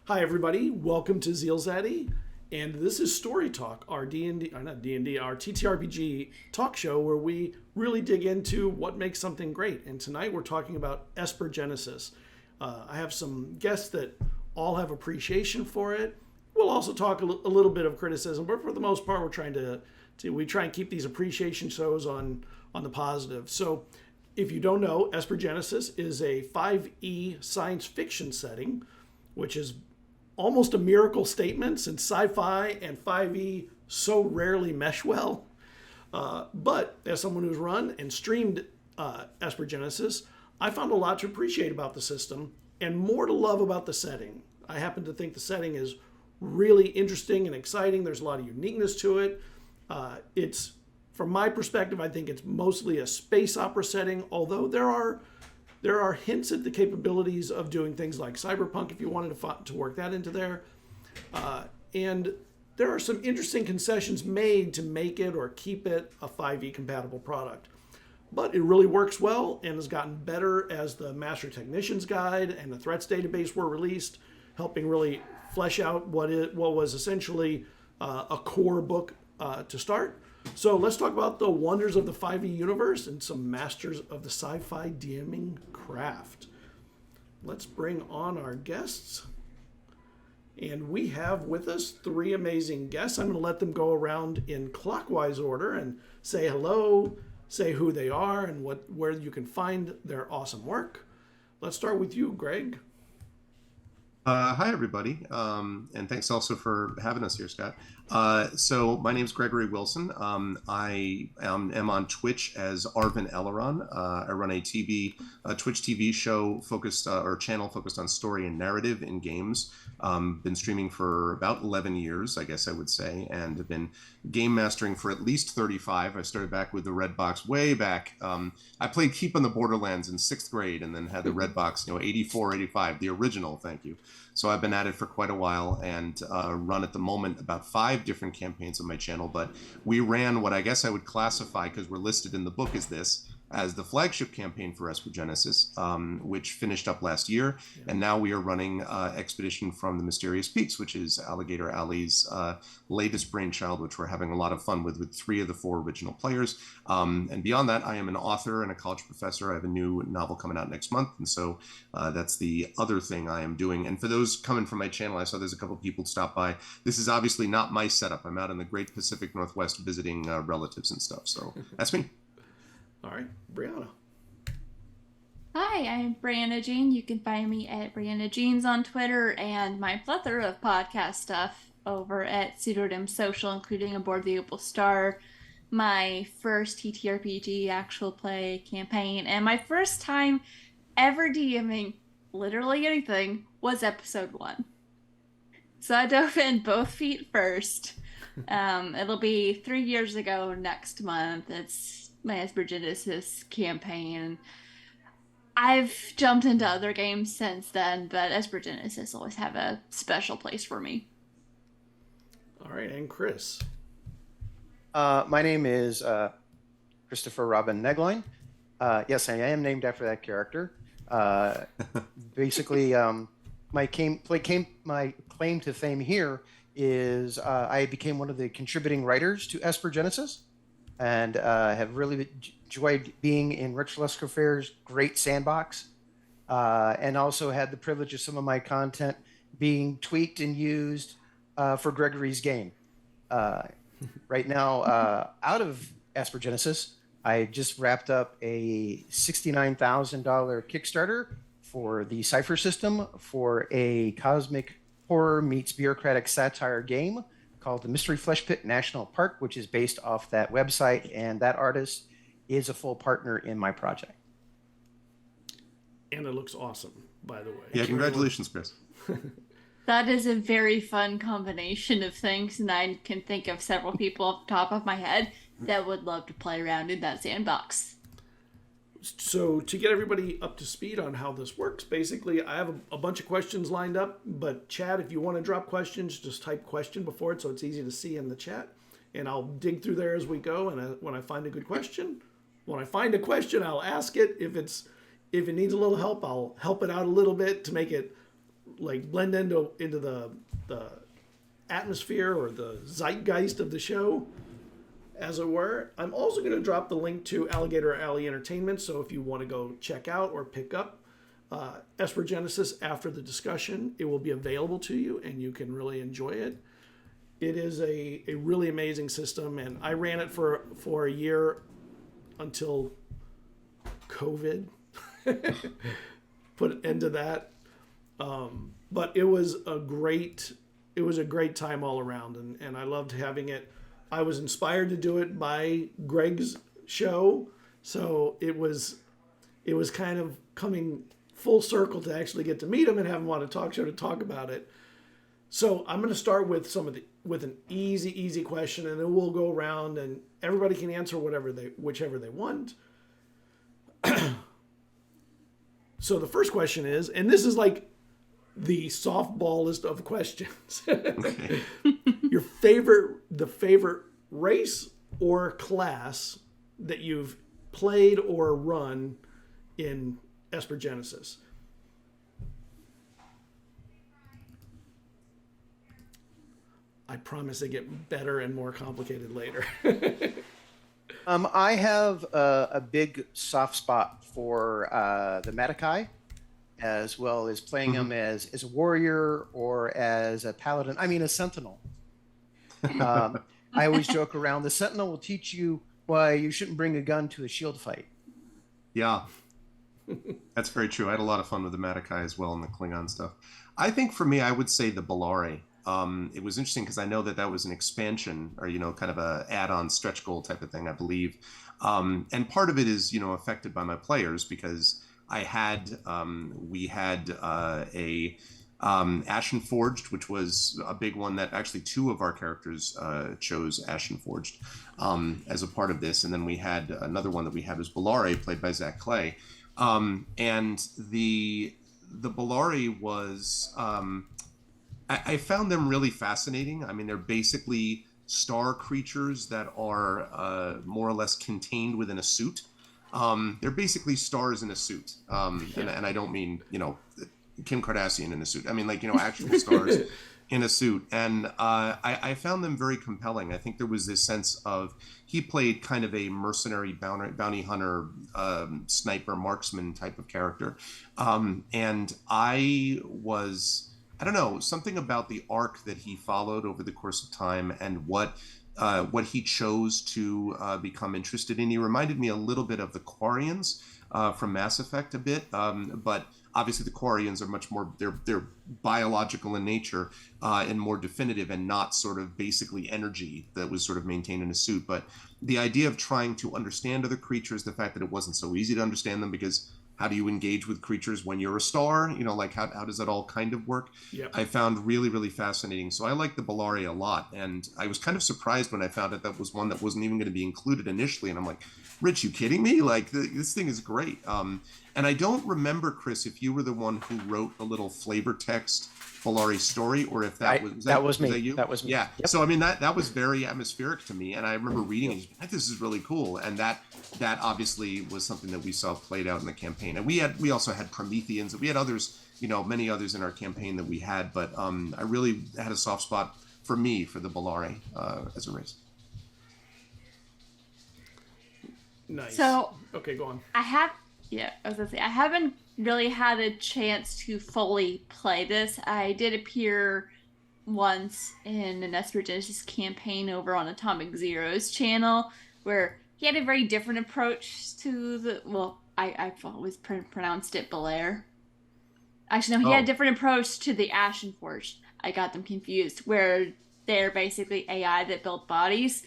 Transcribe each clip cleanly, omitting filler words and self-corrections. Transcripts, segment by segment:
Hi everybody, welcome to ZealZaddy, and this is Story Talk, our our TTRPG talk show where we really dig into what makes something great. And tonight we're talking about Esper Genesis. I have some guests that all have appreciation for it. We'll also talk a little bit of criticism, but for the most part we're trying to try and keep these appreciation shows on the positive. So if you don't know, Esper Genesis is a 5e science fiction setting, which is almost a miracle statement since sci-fi and 5e so rarely mesh well. But as someone who's run and streamed Esper Genesis, I found a lot to appreciate about the system and more to love about the setting. I happen to think the setting is really interesting and exciting. There's a lot of uniqueness to it. It's, from my perspective, I think it's mostly a space opera setting, although there are hints at the capabilities of doing things like cyberpunk if you wanted to work that into there. And there are some interesting concessions made to make it or keep it a 5e compatible product. But it really works well and has gotten better as the Master Technician's Guide and the Threats Database were released, helping really flesh out what was essentially a core book to start. So let's talk about the wonders of the 5e universe and some masters of the sci-fi DMing craft. Let's bring on our guests. And we have with us three amazing guests. I'm going to let them go around in clockwise order and say hello, say who they are, and where you can find their awesome work. Let's start with you, Greg. Hi, everybody, and thanks also for having us here, Scott. So my name is Gregory Wilson. I am on Twitch as Arvin Eleron. I run a Twitch TV show focused, or channel focused on story and narrative in games. Been streaming for about 11 years, I guess I would say, and have been game mastering for at least 35. I started back with the Red Box way back. I played Keep on the Borderlands in 6th grade and then had the Red Box, 84, 85, the original, thank you. So I've been at it for quite a while and run at the moment about 5 different campaigns on my channel. But we ran what I guess I would classify, because we're listed in the book as the flagship campaign for Esper Genesis, which finished up last year. Yeah. And now we are running Expedition from the Mysterious Peaks, which is Alligator Alley's latest brainchild, which we're having a lot of fun with 3 of the 4 original players. And beyond that, I am an author and a college professor. I have a new novel coming out next month. And so that's the other thing I am doing. And for those coming from my channel, I saw there's a couple people stop by. This is obviously not my setup. I'm out in the great Pacific Northwest visiting relatives and stuff. So that's me. All right, Brianna. Hi, I'm Brianna Jean. You can find me at Brianna Jeans on Twitter and my plethora of podcast stuff over at Pseudonym Social, including Aboard the Opal Star, my first TTRPG actual play campaign, and my first time ever DMing literally anything was episode 1. So I dove in both feet first. It'll be 3 years ago next month. It's my Esper Genesis campaign. I've jumped into other games since then, but Esper Genesis always have a special place for me. All right, and Chris. My name is Christopher Robin Negline. Yes, I am named after that character. Basically, my claim to fame here is I became one of the contributing writers to Esper Genesis, and have really enjoyed being in Rich Lescofair's great sandbox, and also had the privilege of some of my content being tweaked and used for Gregory's game. Right now, out of Esper Genesis, I just wrapped up a $69,000 Kickstarter for the Cypher system for a cosmic horror meets bureaucratic satire game called the Mystery Flesh Pit National Park, which is based off that website, and that artist is a full partner in my project. And it looks awesome, by the way. Yeah, congratulations, Chris. That is a very fun combination of things, and I can think of several people off the top of my head that would love to play around in that sandbox. So to get everybody up to speed on how this works, basically I have a bunch of questions lined up, but Chad, if you want to drop questions, just type question before it so it's easy to see in the chat, and I'll dig through there as we go, and when I find a question, I'll ask it. If it needs a little help, I'll help it out a little bit to make it like blend into the atmosphere or the zeitgeist of the show, as it were. I'm also going to drop the link to Alligator Alley Entertainment, so if you want to go check out or pick up Esper Genesis after the discussion, it will be available to you and you can really enjoy it. It is a really amazing system, and I ran it for a year until COVID put an end to that. But it was a great time all around, and I loved having it. I was inspired to do it by Greg's show, so it was kind of coming full circle to actually get to meet him and have him on a talk show to talk about it. So I'm going to start with with an easy question, and then we'll go around and everybody can answer whichever they want. So the first question is, and this is like the softballest of questions. Okay. The favorite race or class that you've played or run in Esper Genesis. I promise they get better and more complicated later. I have a big soft spot for the Matakai, as well as playing them as a warrior or as a paladin. I mean, a sentinel. I always joke around, the sentinel will teach you why you shouldn't bring a gun to a shield fight. Yeah, that's very true. I had a lot of fun with the Matakai as well and the Klingon stuff. I think for me, I would say the Bellari. It was interesting because I know that was an expansion or, kind of a add-on stretch goal type of thing, I believe. And part of it is, affected by my players because we had a Ashen Forged, which was a big one that actually two of our characters chose Ashen Forged as a part of this. And then we had another one that we had was Bellari, played by Zach Clay. And the Bellari was... I found them really fascinating. I mean, they're basically star creatures that are more or less contained within a suit. They're basically stars in a suit. And I don't mean, Kim Kardashian in a suit. I mean, actual stars in a suit. And I found them very compelling. I think there was this sense of, he played kind of a mercenary bounty hunter, sniper, marksman type of character. And I don't know, something about the arc that he followed over the course of time and what he chose to become interested in. He reminded me a little bit of the Quarians from Mass Effect a bit, but obviously the Quarians are much more, they're biological in nature and more definitive and not sort of basically energy that was sort of maintained in a suit. But the idea of trying to understand other creatures, the fact that it wasn't so easy to understand them because how do you engage with creatures when you're a star? How does that all kind of work? Yep. I found really, really fascinating. So I like the Bellari a lot. And I was kind of surprised when I found out that was one that wasn't even going to be included initially. And I'm like, Rich, you kidding me? This thing is great. And I don't remember, Chris, if you were the one who wrote the little flavor text Bellari story, or if that was me. That was me. Yeah. Yep. So I mean that was very atmospheric to me, and I remember reading it. This is really cool, and that obviously was something that we saw played out in the campaign. And we also had Prometheans. We had others, many others in our campaign that we had. But I really had a soft spot for me for the Bellari as a race. Nice. So okay, go on. I was gonna say I haven't really had a chance to fully play this. I did appear once in an Esper Genesis campaign over on Atomic Zero's channel, where he had a very different approach to the. I've always pronounced it Belair. Actually, no, he had a different approach to the Ashen Forged. I got them confused, where they're basically AI that build bodies,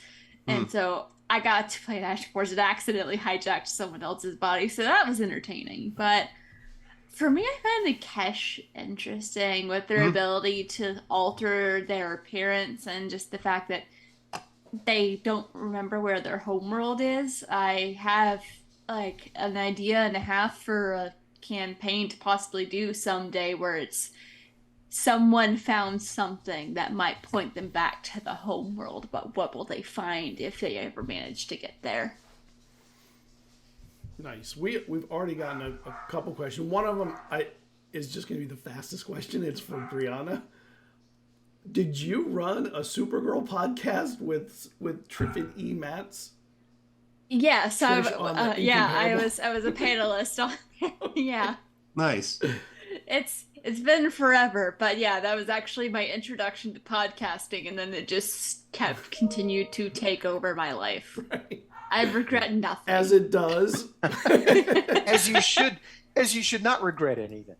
and so I got to play an Ashen Forged that accidentally hijacked someone else's body, so that was entertaining. But for me, I find the Kesh interesting with their ability to alter their appearance and just the fact that they don't remember where their homeworld is. I have an idea and a half for a campaign to possibly do someday where it's someone found something that might point them back to the homeworld, but what will they find if they ever manage to get there? Nice. We've already gotten a couple questions. One of them, is just going to be the fastest question. It's from Brianna. Did you run a Supergirl podcast with Triffid E. Matz? Yeah, so I Incomparable? was a panelist on yeah. Nice. It's been forever, but yeah, that was actually my introduction to podcasting, and then it just continued to take over my life. Right. I regret nothing. As it does. As you should not regret anything.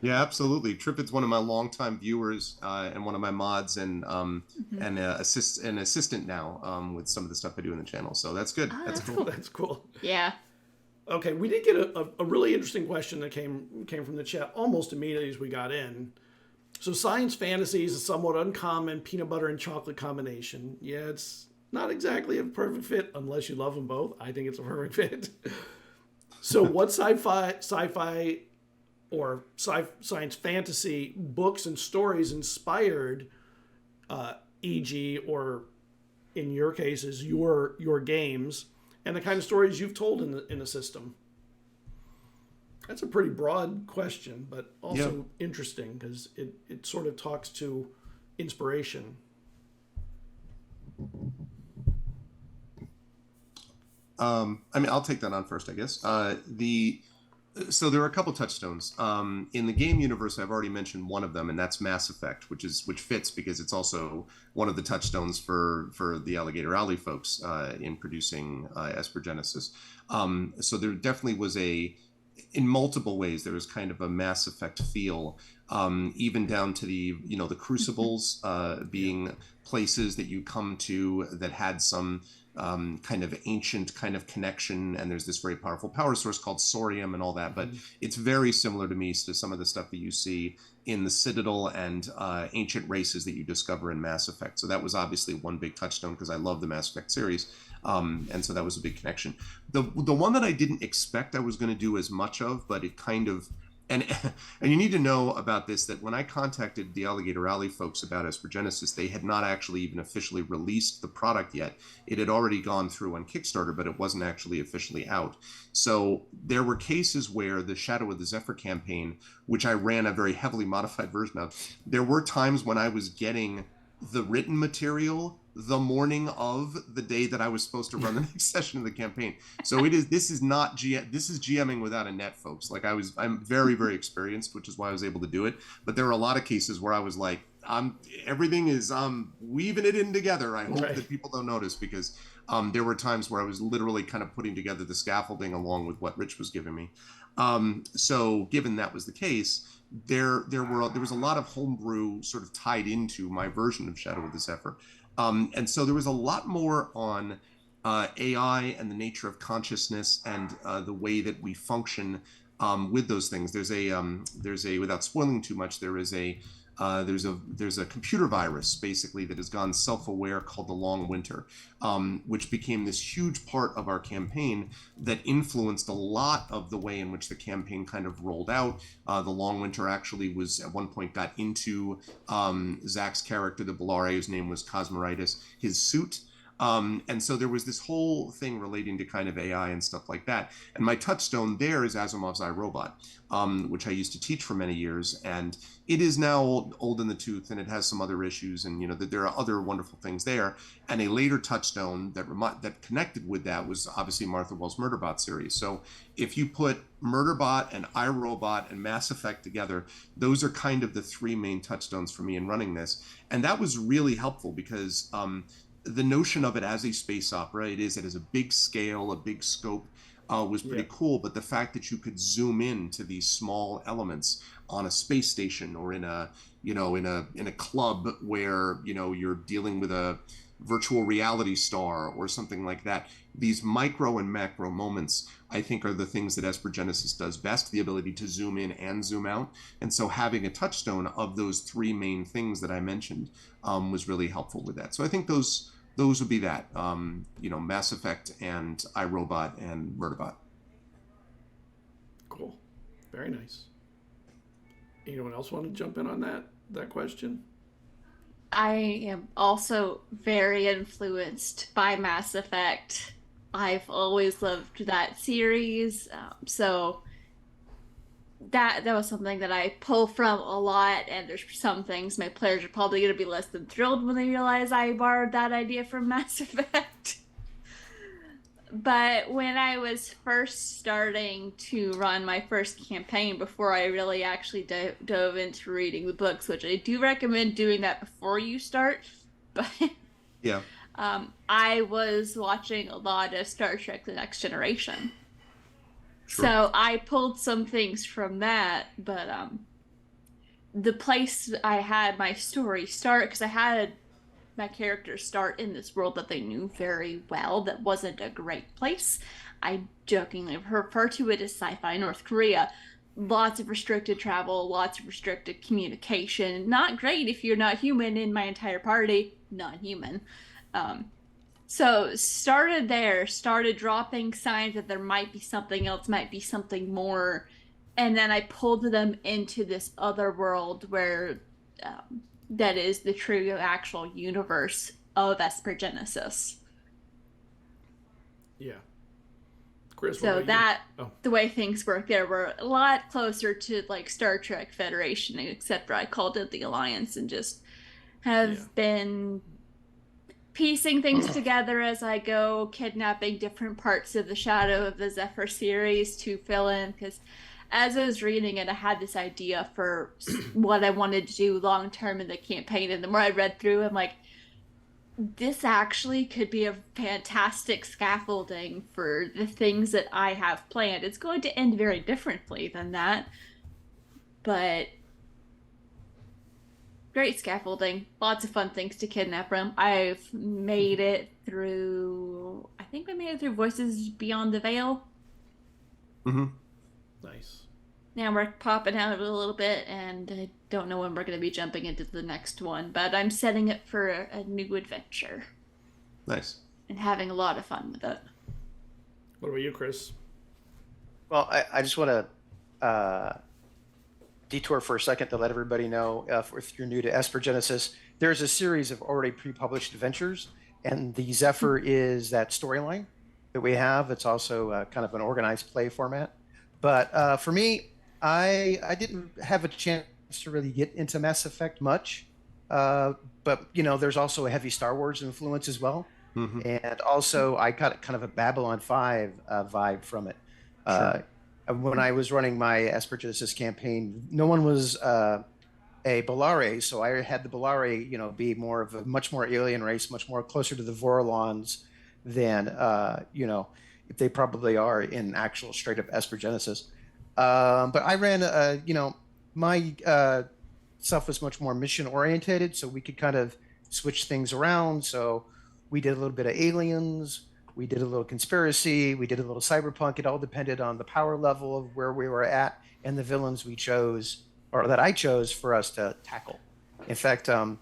Yeah, absolutely. Trippet's one of my longtime viewers and one of my mods and an assistant now with some of the stuff I do in the channel. So that's good. Oh, that's that's cool. That's cool. Yeah. Okay, we did get a really interesting question that came from the chat almost immediately as we got in. So science fantasy is a somewhat uncommon peanut butter and chocolate combination. Yeah, it's not exactly a perfect fit unless you love them both. I think it's a perfect fit. So what sci-fi or science fantasy books and stories inspired e.g. or in your cases your games and the kind of stories you've told in the system? That's a pretty broad question, but also interesting because it sort of talks to inspiration. I mean, I'll take that on first, I guess. So there are a couple touchstones in the game universe. I've already mentioned one of them, and that's Mass Effect, which fits because it's also one of the touchstones for the Alligator Alley folks in producing Esper Genesis. So there definitely was in multiple ways, there was kind of a Mass Effect feel, even down to the crucibles being places that you come to that had some kind of ancient kind of connection, and there's this very powerful power source called Sorium and all that, but it's very similar to me to some of the stuff that you see in the Citadel and ancient races that you discover in Mass Effect. So that was obviously one big touchstone because I love the Mass Effect series, and so that was a big connection. The one that I didn't expect I was going to do as much of, but it kind of and you need to know about this, that when I contacted the Alligator Alley folks about Esper Genesis, they had not actually even officially released the product yet. It had already gone through on Kickstarter, but it wasn't actually officially out. So there were cases where the Shadow of the Zephyr campaign, which I ran a very heavily modified version of, there were times when I was getting the written material the morning of the day that I was supposed to run the next session of the campaign. So this is GMing without a net, folks. Like I'm very, very experienced, which is why I was able to do it. But there were a lot of cases where I was like, everything is weaving it in together. I hope that people don't notice, because there were times where I was literally kind of putting together the scaffolding along with what Rich was giving me. So given that was the case, there was a lot of homebrew sort of tied into my version of Shadow of the Zephyr. And so there was a lot more on AI and the nature of consciousness and the way that we function with those things. There's a without spoiling too much, there's a computer virus basically that has gone self-aware called the Long Winter, which became this huge part of our campaign that influenced a lot of the way in which the campaign kind of rolled out. The Long Winter actually was at one point got into Zach's character, the Bellare, whose name was Cosmoritis, his suit. And so there was this whole thing relating to kind of AI and stuff like that. And my touchstone there is Asimov's iRobot, which I used to teach for many years. And it is now old in the tooth, and it has some other issues, and there are other wonderful things there. And a later touchstone that connected with that was obviously Martha Wells' Murderbot series. So if you put Murderbot and iRobot and Mass Effect together, those are kind of the three main touchstones for me in running this. And that was really helpful because the notion of it as a space opera, it has a big scale, a big scope, was pretty cool. But the fact that you could zoom in to these small elements on a space station or in a club where you're dealing with a virtual reality star or something like that, these micro and macro moments, I think, are the things that Esper Genesis does best, the ability to zoom in and zoom out. And so having a touchstone of those three main things that I mentioned was really helpful with that. So I think those would be that, Mass Effect and iRobot and Murderbot. Cool. Very nice. Anyone else want to jump in on that question? I am also very influenced by Mass Effect. I've always loved that series. So that was something that I pull from a lot, and there's some things my players are probably going to be less than thrilled when they realize I borrowed that idea from Mass Effect. But when I was first starting to run my first campaign, before I really actually dove into reading the books, which I do recommend doing that before you start, but Yeah. I was watching a lot of Star Trek The Next Generation. Sure. So I pulled some things from that, but the place I had my story start, because I had my characters start in this world that they knew very well, that wasn't a great place. I jokingly refer to it as sci-fi North Korea. Lots of restricted travel, lots of restricted communication. Not great if you're not human. In my entire party, non-human. So started there, started dropping signs that there might be something else, might be something more, and then I pulled them into this other world where that is the true actual universe of Esper Genesis. Yeah. Chris, So that the way things work there were a lot closer to like Star Trek Federation, except for I called it the Alliance, and just have been piecing things together as I go, kidnapping different parts of the Shadow of the Zephyr series to fill in, because as I was reading it, I had this idea for what I wanted to do long term in the campaign, and the more I read through, I'm like, this actually could be a fantastic scaffolding for the things that I have planned. It's going to end very differently than that, but great scaffolding, lots of fun things to kidnap from. I've made it through, I think we made it through Voices Beyond the Veil. Mm-hmm. Nice. Now we're popping out a little bit, and I don't know when we're going to be jumping into the next one, but I'm setting it for a new adventure. Nice. And having a lot of fun with it. What about you, Chris? Well, I just want to detour for a second to let everybody know, if you're new to Esper Genesis, there's a series of already pre-published adventures, and the Zephyr is that storyline that we have. It's also kind of an organized play format. But for me, I didn't have a chance to really get into Mass Effect much. But, you know, there's also a heavy Star Wars influence as well. Mm-hmm. And also, I got kind of a Babylon 5 vibe from it. Sure. When I was running my Esper Genesis campaign, no one was a Bellari, so I had the Bellari, you know, be more of a much more alien race, much more closer to the Vorlons than, you know, if they probably are in actual straight up Esper Genesis. But I ran, you know, my stuff was much more mission orientated, so we could kind of switch things around. So we did a little bit of aliens, we did a little conspiracy, we did a little cyberpunk. It all depended on the power level of where we were at and the villains we chose, or that I chose for us to tackle. In fact, if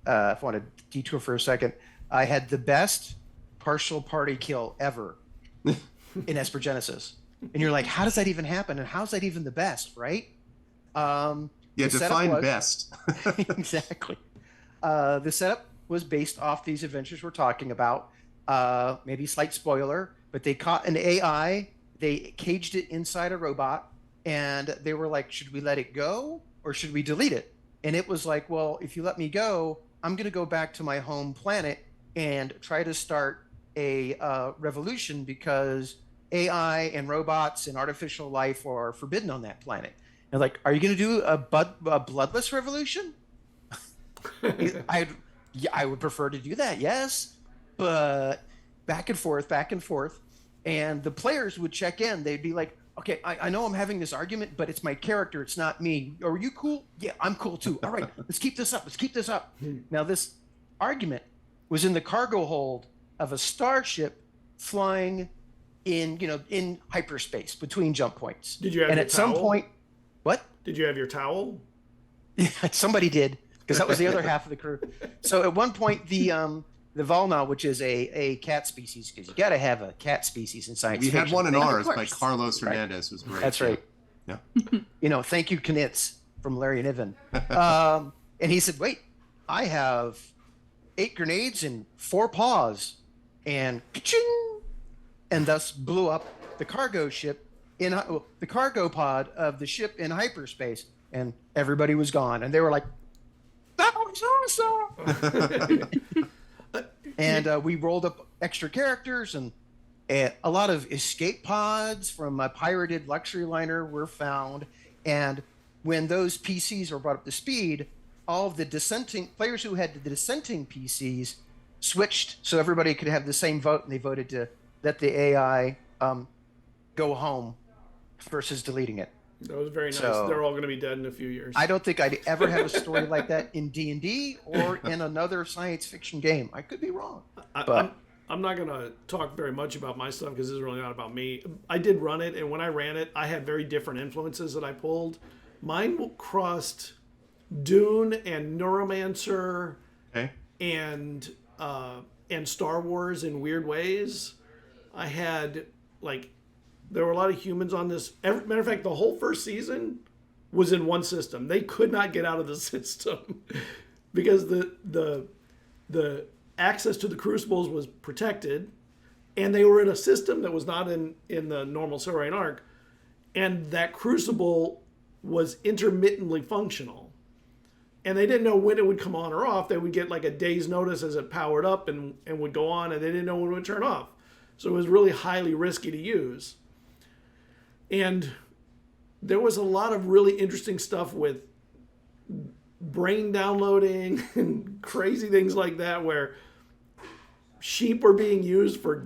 I want to detour for a second, I had the best partial party kill ever in Esper Genesis. And you're like, how does that even happen? And how's that even the best, right? Yeah, define best. Exactly. The setup was based off these adventures we're talking about. Maybe slight spoiler, but they caught an AI, they caged it inside a robot, and they were like, should we let it go or should we delete it? And it was like, well, if you let me go, I'm going to go back to my home planet and try to start a revolution, because AI and robots and artificial life are forbidden on that planet. And like, are you going to do a bloodless revolution? I would prefer to do that, yes. But back and forth. And the players would check in. They'd be like, okay, I know I'm having this argument, but it's my character. It's not me. Are you cool? Yeah, I'm cool too. All right, let's keep this up. Now, this argument was in the cargo hold of a starship flying in hyperspace between jump points. Did you have your some towel? point, what? Did you have your towel? Yeah, somebody did, because that was the other half of the crew. So at one point, the Volna, which is a cat species, because you got to have a cat species in science fiction. We had one in ours by course. Carlos Hernandez. It was great. That's right. Yeah. Thank you, Knitz from Larry Niven. And he said, wait, I have 8 grenades and 4 paws, and ka-ching, and thus blew up the cargo ship the cargo pod of the ship in hyperspace, and everybody was gone, and they were like, "That was awesome!" And we rolled up extra characters, and a lot of escape pods from a pirated luxury liner were found. And when those PCs were brought up to speed, all of the dissenting players who had the dissenting PCs switched so everybody could have the same vote, and they voted to let the AI go home versus deleting it. That was very nice. So, they're all going to be dead in a few years. I don't think I'd ever have a story like that in D&D or in another science fiction game. I could be wrong. I'm not going to talk very much about my stuff because this is really not about me. I did run it, and when I ran it, I had very different influences that I pulled. Mine crossed Dune and Neuromancer and Star Wars in weird ways. I had, there were a lot of humans on this. Matter of fact, the whole first season was in one system. They could not get out of the system because the access to the crucibles was protected, and they were in a system that was not in the normal Silverine Arc, and that crucible was intermittently functional. And they didn't know when it would come on or off. They would get like a day's notice as it powered up and would go on, and they didn't know when it would turn off. So it was really highly risky to use. And there was a lot of really interesting stuff with brain downloading and crazy things like that, where sheep were being used for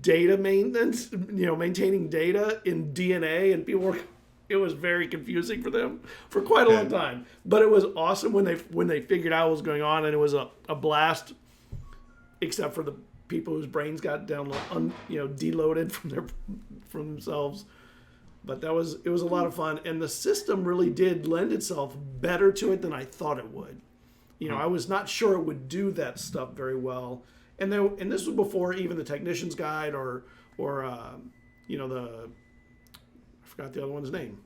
data maintenance, maintaining data in DNA, and it was very confusing for them for quite a long time. But it was awesome when they figured out what was going on, and it was a blast, except for the people whose brains got deloaded from themselves. But it was a lot of fun, and the system really did lend itself better to it than I thought it would. I was not sure it would do that stuff very well, and this was before even the Technician's Guide or I forgot the other one's name.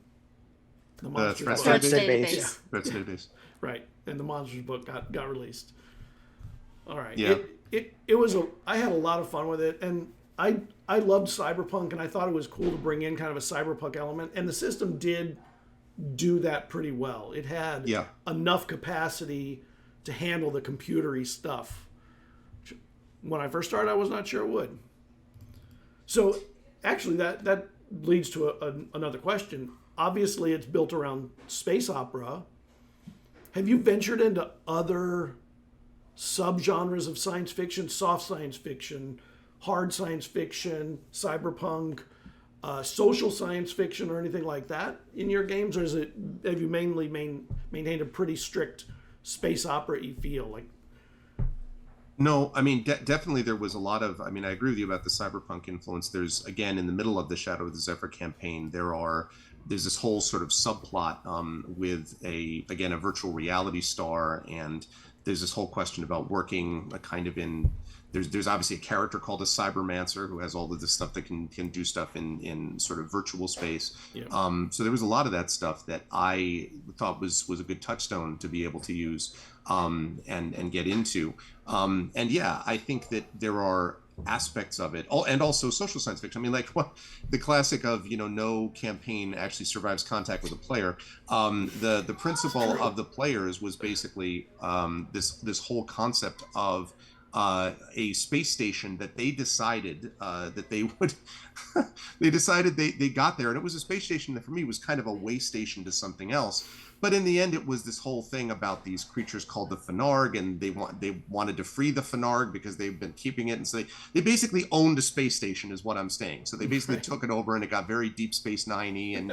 The Monsters book. Threats Database. Threats Database. Right, and the Monsters book got released. All right. Yeah. I had a lot of fun with it, and I loved cyberpunk, and I thought it was cool to bring in kind of a cyberpunk element, and the system did do that pretty well. It had enough capacity to handle the computery stuff. When I first started, I was not sure it would. So actually that leads to another question. Obviously, it's built around space opera. Have you ventured into other subgenres of science fiction, soft science fiction, hard science fiction, cyberpunk, social science fiction, or anything like that in your games? Or have you mainly maintained a pretty strict space opera-y feel? No, I mean, definitely there was a lot of, I agree with you about the cyberpunk influence. There's, again, in the middle of the Shadow of the Zephyr campaign, there's this whole sort of subplot with a virtual reality star, and there's this whole question about working kind of in, there's obviously a character called a cybermancer who has all of this stuff that can do stuff in sort of virtual space. Yeah. So there was a lot of that stuff that I thought was a good touchstone to be able to use and get into. And yeah, I think that there are aspects of it, and also social science fiction. The classic of no campaign actually survives contact with a player. The principle of the players was basically this whole concept of a space station that they decided that they would they decided they got there, and it was a space station that for me was kind of a way station to something else. But in the end, it was this whole thing about these creatures called the Fenarg, and they wanted to free the Fenarg because they've been keeping it, and so they basically owned a space station, is what I'm saying. So they basically took it over, and it got very Deep Space Nine-y, and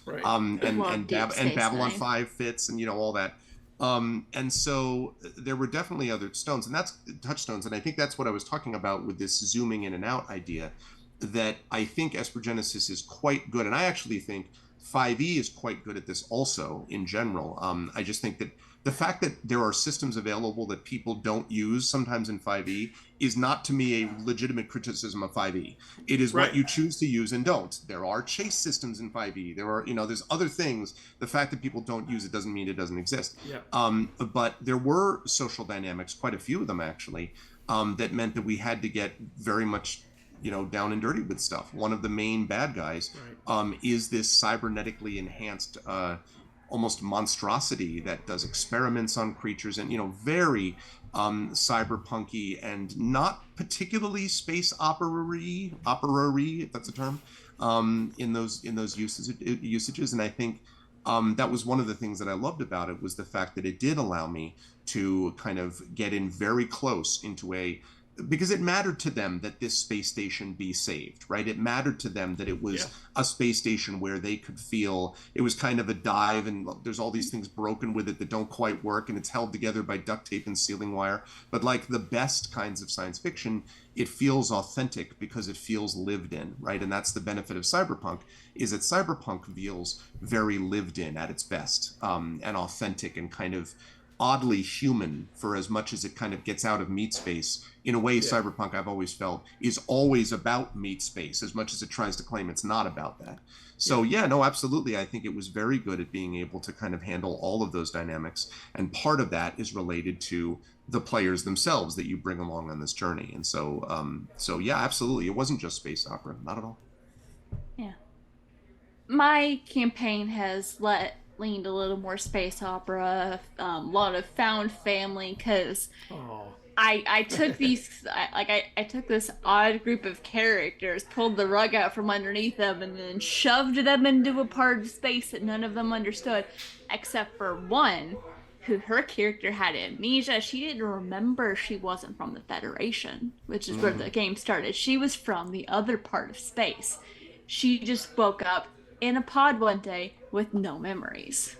right. and Babylon 5 fits, and all that. And so there were definitely other touchstones, and I think that's what I was talking about with this zooming in and out idea. That I think Esper Genesis is quite good, and I actually think 5e is quite good at this also in general. I just think that the fact that there are systems available that people don't use sometimes in 5e is not, to me, a legitimate criticism of 5e. It is what you choose to use and don't. There are chase systems in 5e. There are, there's other things. The fact that people don't use it doesn't mean it doesn't exist. Yeah. But there were social dynamics, quite a few of them actually, that meant that we had to get very much down and dirty with stuff. One of the main bad guys is this cybernetically enhanced almost monstrosity that does experiments on creatures, and very cyberpunky and not particularly space opera-y, if that's a term, in those usages. And I think that was one of the things that I loved about it, was the fact that it did allow me to kind of get in very close into because it mattered to them that this space station be saved, right? It mattered to them that it was a space station where they could feel it was kind of a dive, and there's all these things broken with it that don't quite work, and it's held together by duct tape and sealing wire. But like the best kinds of science fiction, it feels authentic because it feels lived in, right? And that's the benefit of cyberpunk, is that cyberpunk feels very lived in at its best, and authentic and kind of oddly human, for as much as it kind of gets out of meat space. In a way, cyberpunk, I've always felt, is always about meat space, as much as it tries to claim it's not about that. So no, absolutely. I think it was very good at being able to kind of handle all of those dynamics. And part of that is related to the players themselves that you bring along on this journey. And so yeah, absolutely. It wasn't just space opera, not at all. Yeah. My campaign has leaned a little more space opera, a lot of found family, because I took I took this odd group of characters, pulled the rug out from underneath them, and then shoved them into a part of space that none of them understood, except for one, who her character had amnesia. She didn't remember she wasn't from the Federation, which is where the game started. She was from the other part of space. She just woke up in a pod one day with no memories.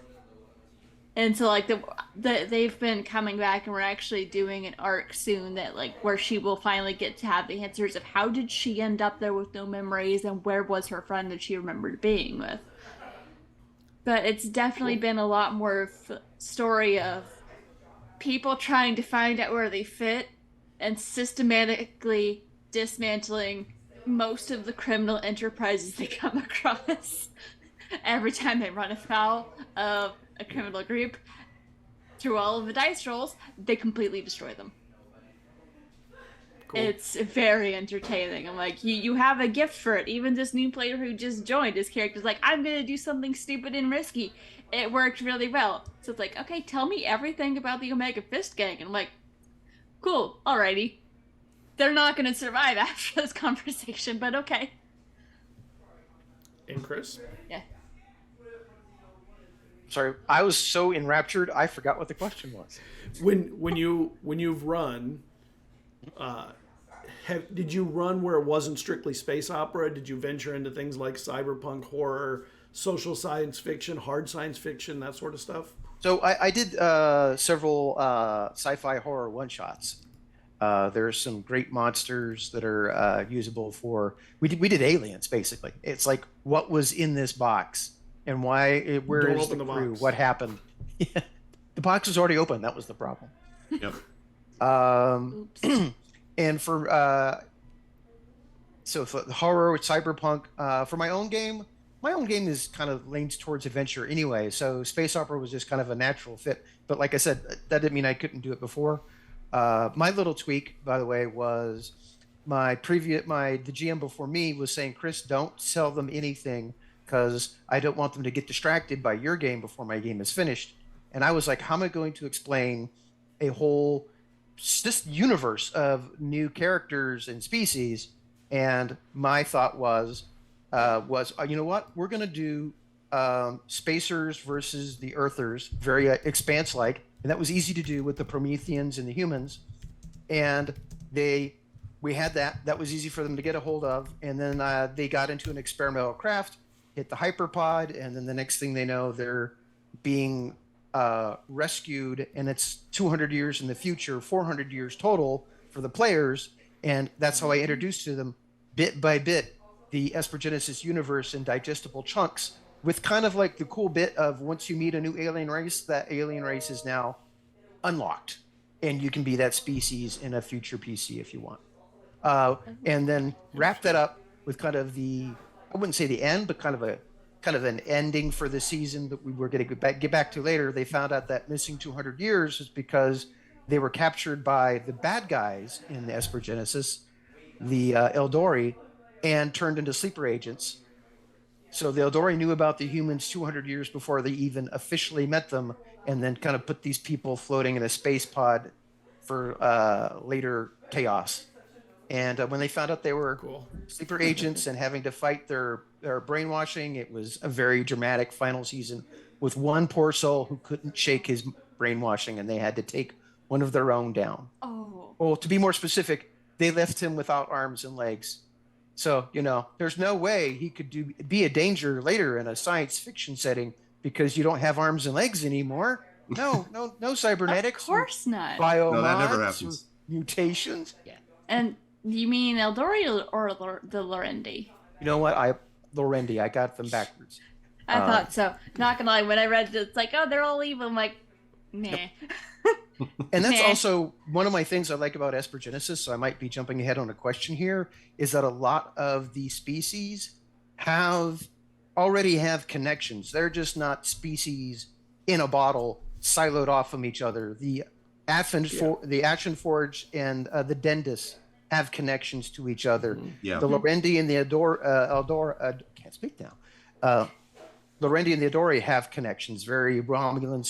And so like they've been coming back, and we're actually doing an arc soon that where she will finally get to have the answers of how did she end up there with no memories, and where was her friend that she remembered being with. But it's definitely been a lot more story of people trying to find out where they fit and systematically dismantling most of the criminal enterprises they come across. Every time they run afoul of a criminal group, through all of the dice rolls, they completely destroy them. Cool. It's very entertaining. I'm like, you have a gift for it. Even this new player who just joined, his character's like, I'm gonna do something stupid and risky. It worked really well. So it's like, okay, tell me everything about the Omega Fist Gang. And I'm like, cool, alrighty. They're not gonna survive after this conversation, but okay. And Chris? Yeah. Sorry, I was so enraptured, I forgot what the question was. When you've run, did you run where it wasn't strictly space opera? Did you venture into things like cyberpunk, horror, social science fiction, hard science fiction, that sort of stuff? So I did several sci-fi horror one-shots. There's some great monsters that are usable for. We did aliens, basically. It's like, what was in this box, and why? Where is the crew? What happened? The box was already open. That was the problem. Yep. And for the horror with cyberpunk, for my own game is kind of leans towards adventure anyway. So space opera was just kind of a natural fit. But like I said, that didn't mean I couldn't do it before. My little tweak, by the way, was the GM before me was saying, Chris, don't sell them anything because I don't want them to get distracted by your game before my game is finished. And I was like, how am I going to explain a whole this universe of new characters and species? And my thought was you know what? We're going to do spacers versus the Earthers, very expanse-like. And that was easy to do with the Prometheans and the humans. And we had that. That was easy for them to get a hold of. And then they got into an experimental craft, hit the hyperpod, and then the next thing they know, they're being rescued. And it's 200 years in the future, 400 years total for the players. And that's how I introduced to them, bit by bit, the Esper Genesis universe in digestible chunks, with kind of like the cool bit of once you meet a new alien race, that alien race is now unlocked, and you can be that species in a future PC if you want. And then wrap that up with kind of I wouldn't say the end, but kind of an ending for the season that we were going to get back to later. They found out that missing 200 years is because they were captured by the bad guys in the Esper Genesis, the Eldori and turned into sleeper agents. So the Eldori knew about the humans 200 years before they even officially met them, and then kind of put these people floating in a space pod for later chaos. And when they found out they were Cool. sleeper agents and having to fight their brainwashing, it was a very dramatic final season with one poor soul who couldn't shake his brainwashing, and they had to take one of their own down. Oh. Well, to be more specific, they left him without arms and legs. So, there's no way he could be a danger later in a science fiction setting because you don't have arms and legs anymore. No cybernetics. Of course not. Biomods. No, that never happens. Mutations. Yeah. And you mean Eldori or the Lorendi? You know what? Lorendi, I got them backwards. I thought so. Not gonna lie, when I read it, it's like, oh, they're all evil. I'm like, nah. Yep. And that's Nah. also one of my things I like about Esper Genesis, so I might be jumping ahead on a question here, is that a lot of the species already have connections. They're just not species in a bottle, siloed off from each other. The Action Forge and the Dendis have connections to each other. Yeah. The Lorendi and the Eldor, can't speak now. Lorendi and the Eldori have connections, very Romulan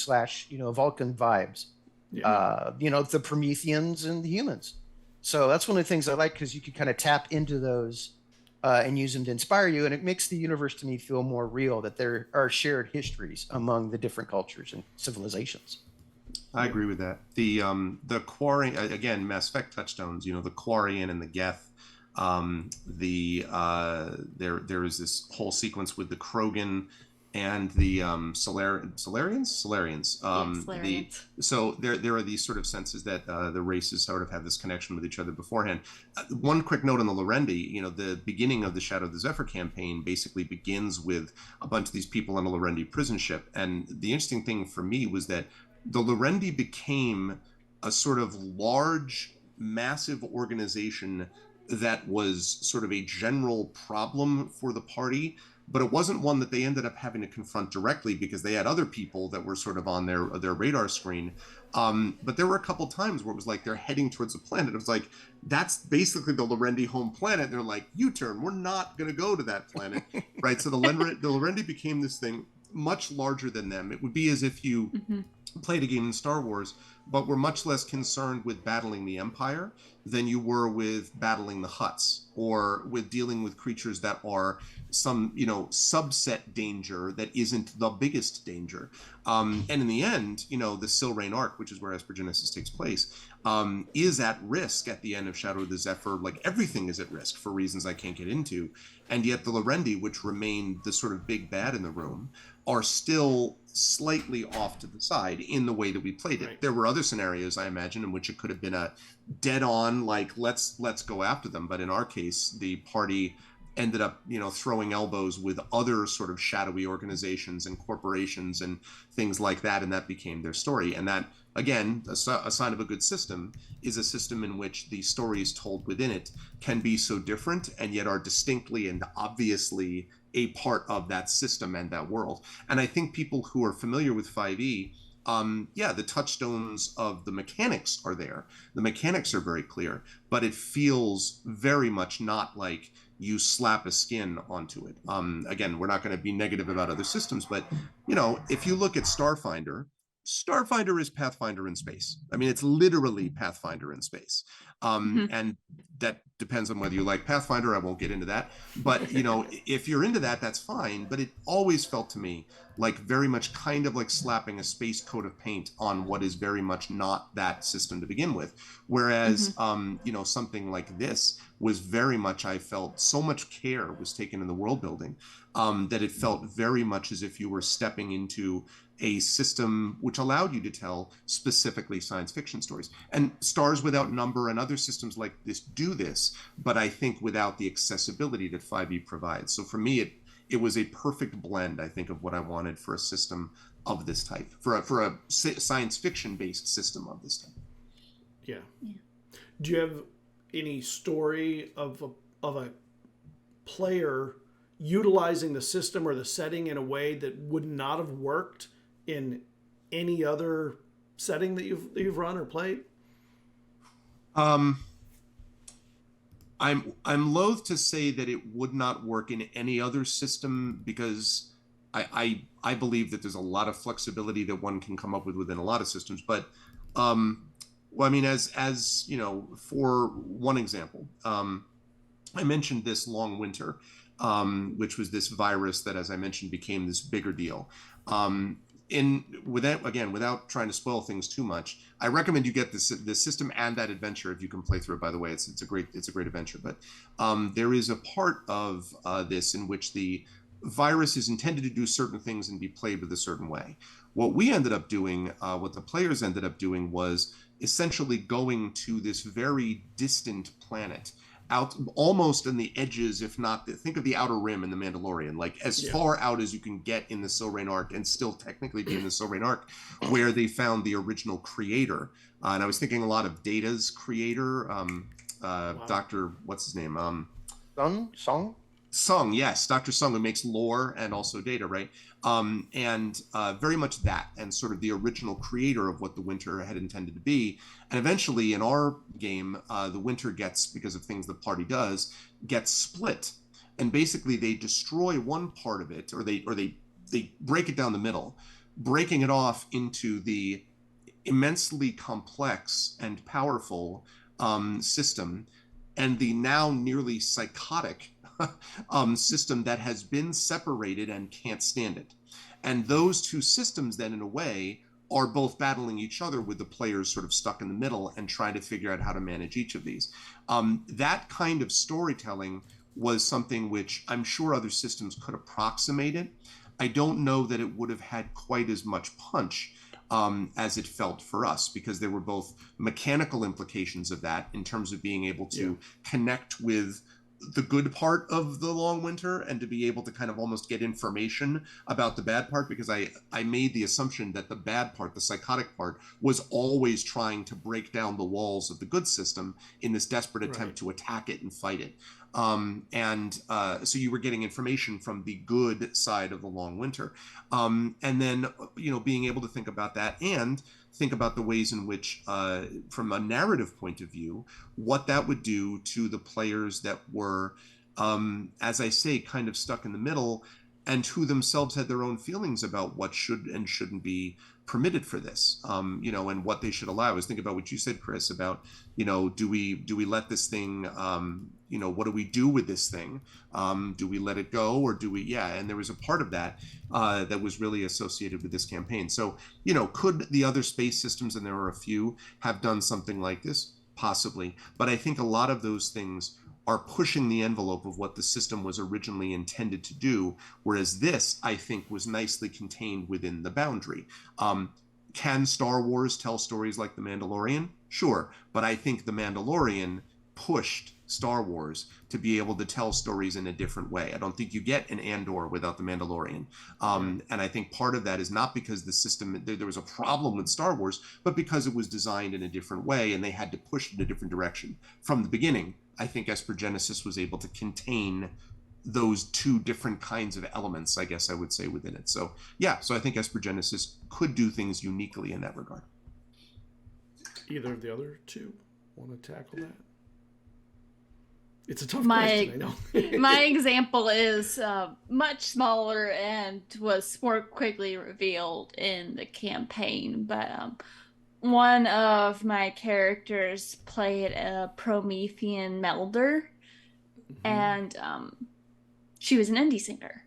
/ Vulcan vibes. Yeah. The Prometheans and the humans. So that's one of the things I like, because you can kind of tap into those and use them to inspire you, and it makes the universe to me feel more real, that there are shared histories among the different cultures and civilizations. I agree with that. The Quarry, again, Mass Effect touchstones, the Quarian and the Geth. There is this whole sequence with the Krogan and the Solarians. Solarians. So there are these sort of senses that the races sort of have this connection with each other beforehand. One quick note on the Lorendi, the beginning of the Shadow of the Zephyr campaign basically begins with a bunch of these people on a Lorendi prison ship. And the interesting thing for me was that the Lorendi became a sort of large, massive organization that was sort of a general problem for the party, but it wasn't one that they ended up having to confront directly because they had other people that were sort of on their radar screen. But there were a couple times where it was like they're heading towards a planet. It was like, that's basically the Lorendi home planet. They're like, U-turn, we're not going to go to that planet, right? So the Lorendi became this thing much larger than them. It would be as if you played a game in Star Wars, but were much less concerned with battling the Empire than you were with battling the Hutts, or with dealing with creatures that are some, subset danger that isn't the biggest danger. And in the end, the Silrain arc, which is where Esper Genesis takes place, is at risk at the end of Shadow of the Zephyr. Like, everything is at risk for reasons I can't get into. And yet the Lorendi, which remain the sort of big bad in the room, are still slightly off to the side in the way that we played it. Right. There were other scenarios, I imagine, in which it could have been a dead-on, like, let's go after them. But in our case, the party ended up, throwing elbows with other sort of shadowy organizations and corporations and things like that, and that became their story. And that, again, a sign of a good system is a system in which the stories told within it can be so different and yet are distinctly and obviously a part of that system and that world. And I think people who are familiar with 5e, the touchstones of the mechanics are there. The mechanics are very clear, but it feels very much not like you slap a skin onto it. Again, we're not going to be negative about other systems, but if you look at Starfinder is Pathfinder in space. I mean, it's literally Pathfinder in space. And that depends on whether you like Pathfinder. I won't get into that. But, if you're into that, that's fine. But it always felt to me like very much kind of like slapping a space coat of paint on what is very much not that system to begin with. Whereas, something like this was very much, I felt so much care was taken in the world building that it felt very much as if you were stepping into a system which allowed you to tell specifically science fiction stories. And Stars Without Number and other systems like this do this, but I think without the accessibility that 5e provides. So for me, it was a perfect blend, I think, of what I wanted for a system of this type, for a science fiction based system of this type. Yeah. Do you have any story of a player utilizing the system or the setting in a way that would not have worked in any other setting that you've run or played? I'm loath to say that it would not work in any other system because I believe that there's a lot of flexibility that one can come up with within a lot of systems. But well, I mean, as you know, for one example, I mentioned this long winter, which was this virus that, as I mentioned, became this bigger deal. Without trying to spoil things too much, I recommend you get this system and that adventure if you can play through it. By the way, it's a great adventure. But there is a part of this in which the virus is intended to do certain things and be played with a certain way. What we ended up doing, what the players ended up doing, was essentially going to this very distant planet, out almost on the edges, if not think of the Outer Rim in the Mandalorian, like as far out as you can get in the Silrain Arc and still technically be in the Silrain Arc, where they found the original creator. And I was thinking a lot of Data's creator, Dr. what's his name? Sung, yes, Dr. Sung, who makes lore and also data, right? And very much that, and sort of the original creator of what the winter had intended to be. And eventually, in our game, the winter gets, because of things the party does, gets split, and basically they destroy one part of it, or they break it down the middle, breaking it off into the immensely complex and powerful system, and the now nearly psychotic system that has been separated and can't stand it. And those two systems then, in a way, are both battling each other, with the players sort of stuck in the middle and trying to figure out how to manage each of these. That kind of storytelling was something which I'm sure other systems could approximate it. I don't know that it would have had quite as much punch as it felt for us, because there were both mechanical implications of that in terms of being able to connect with the good part of the long winter and to be able to kind of almost get information about the bad part, because I made the assumption that the bad part, the psychotic part, was always trying to break down the walls of the good system in this desperate attempt to attack it and fight it. So you were getting information from the good side of the long winter. And then, being able to think about that and think about the ways in which, from a narrative point of view, what that would do to the players that were, as I say, kind of stuck in the middle, and who themselves had their own feelings about what should and shouldn't be permitted for this, and what they should allow. I was thinking about what you said, Chris, about, do we let this thing, what do we do with this thing? Do we let it go, or do we, and there was a part of that that was really associated with this campaign. So, could the other space systems, and there are a few, have done something like this? Possibly. But I think a lot of those things are pushing the envelope of what the system was originally intended to do, whereas this, I think, was nicely contained within the boundary. Can Star Wars tell stories like The Mandalorian? Sure, but I think The Mandalorian pushed Star Wars to be able to tell stories in a different way. I don't think you get an Andor without The Mandalorian. And I think part of that is not because the system, there was a problem with Star Wars, but because it was designed in a different way and they had to push it in a different direction. From the beginning, I think Esper Genesis was able to contain those two different kinds of elements, I guess I would say, within it. So I think Esper Genesis could do things uniquely in that regard. Either of the other two want to tackle that? It's a tough question, I know. My example is much smaller and was more quickly revealed in the campaign, but one of my characters played a Promethean melder, and she was an indie singer.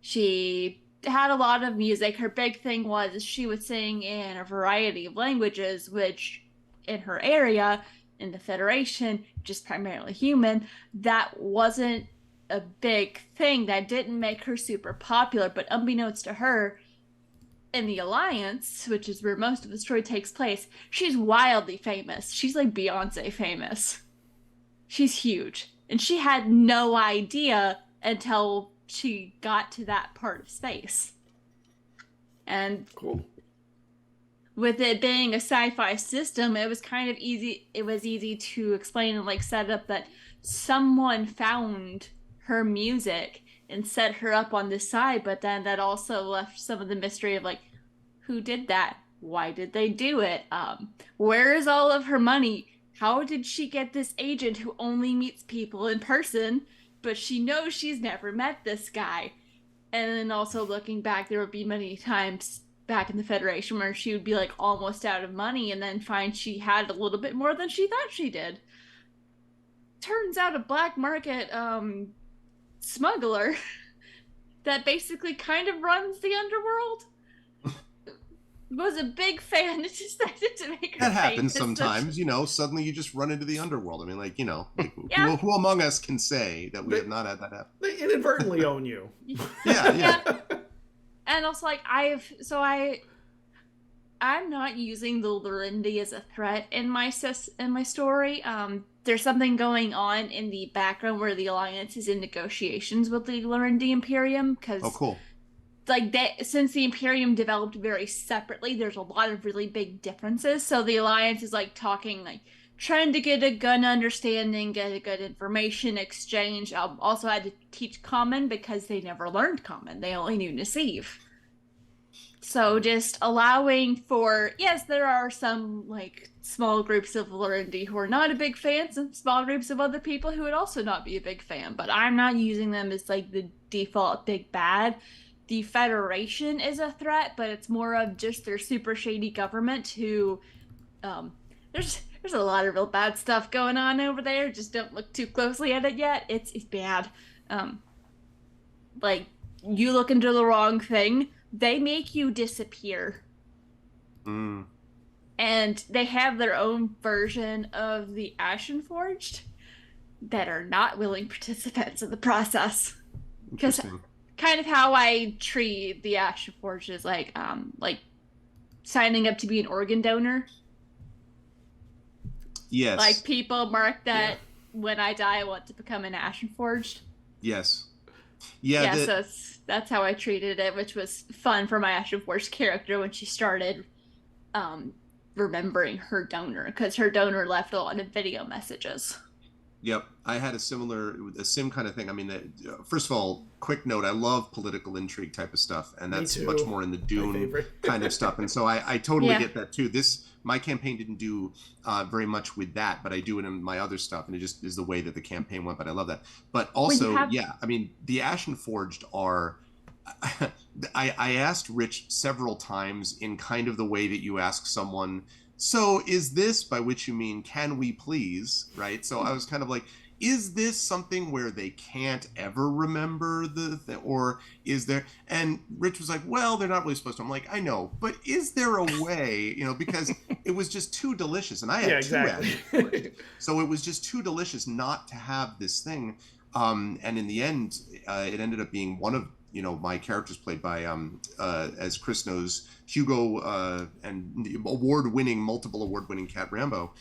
She had a lot of music. Her big thing was she would sing in a variety of languages, which in her area, in the Federation, just primarily human, that wasn't a big thing. That didn't make her super popular, but unbeknownst to her, in the Alliance, which is where most of the story takes place, she's wildly famous. She's like Beyonce famous. She's huge. And she had no idea until she got to that part of space. And cool. With it being a sci-fi system, it was kind of easy. It was easy to explain and set up that someone found her music and set her up on this side, but then that also left some of the mystery of who did that? Why did they do it? Where is all of her money? how did she get this agent who only meets people in person, but she knows she's never met this guy? And then also looking back, there would be many times back in the Federation where she would be like almost out of money and then find she had a little bit more than she thought she did. Turns out a black market smuggler that basically kind of runs the underworld was a big fan and decided to make her that happens famous. sometimes, you know. Suddenly you just run into the underworld. I mean, like, you know, like, Yeah. who among us can say that we have not had that happen? They inadvertently own you. Yeah. And also, like, I'm not using the Lorendi as a threat in my story. There's something going on in the background where the Alliance is in negotiations with the Lorendi Imperium, because cool. Like, since the Imperium developed very separately, there's a lot of really big differences. So the Alliance is like talking, like trying to get a good understanding, get a good information exchange. Also had to teach Common because they never learned Common; they only knew Nasiv. So just allowing for, yes, there are some like small groups of Lorendi who are not a big fan, some small groups of other people who would also not be a big fan, but I'm not using them as like the default big bad. The Federation is a threat, but it's more of just their super shady government who, there's a lot of real bad stuff going on over there. Just don't look too closely at it yet. It's bad. Like, you look into the wrong thing, they make you disappear. Mm. And they have their own version of the Ashenforged that are not willing participants in the process. Because kind of how I treat the Ashenforged is like signing up to be an organ donor. Yes. Like, people mark that when I die, I want to become an Ashenforged. Yes. Yeah. So that's how I treated it, which was fun for my Ashenforged character when she started remembering her donor, because her donor left a lot of video messages. Yep, I had a sim kind of thing. I mean, first of all, quick note: I love political intrigue type of stuff, and that's much more in the Dune kind of stuff. And so I totally get that too. My campaign didn't do very much with that, but I do it in my other stuff, and it just is the way that the campaign went. But I love that. But also, I mean, the Ashenforged are. I asked Rich several times in kind of the way that you ask someone, so is this, by which you mean, can we please, right? So I was kind of like, is this something where they can't ever remember or is there? And Rich was like, well, they're not really supposed to. I'm like, I know, but is there a way, you know, because it was just too delicious. And I had two Ashenforged. So it was just too delicious not to have this thing. And in the end, it ended up being one of, you know, my characters played by, as Chris knows, Hugo and multiple award-winning Cat Rambo,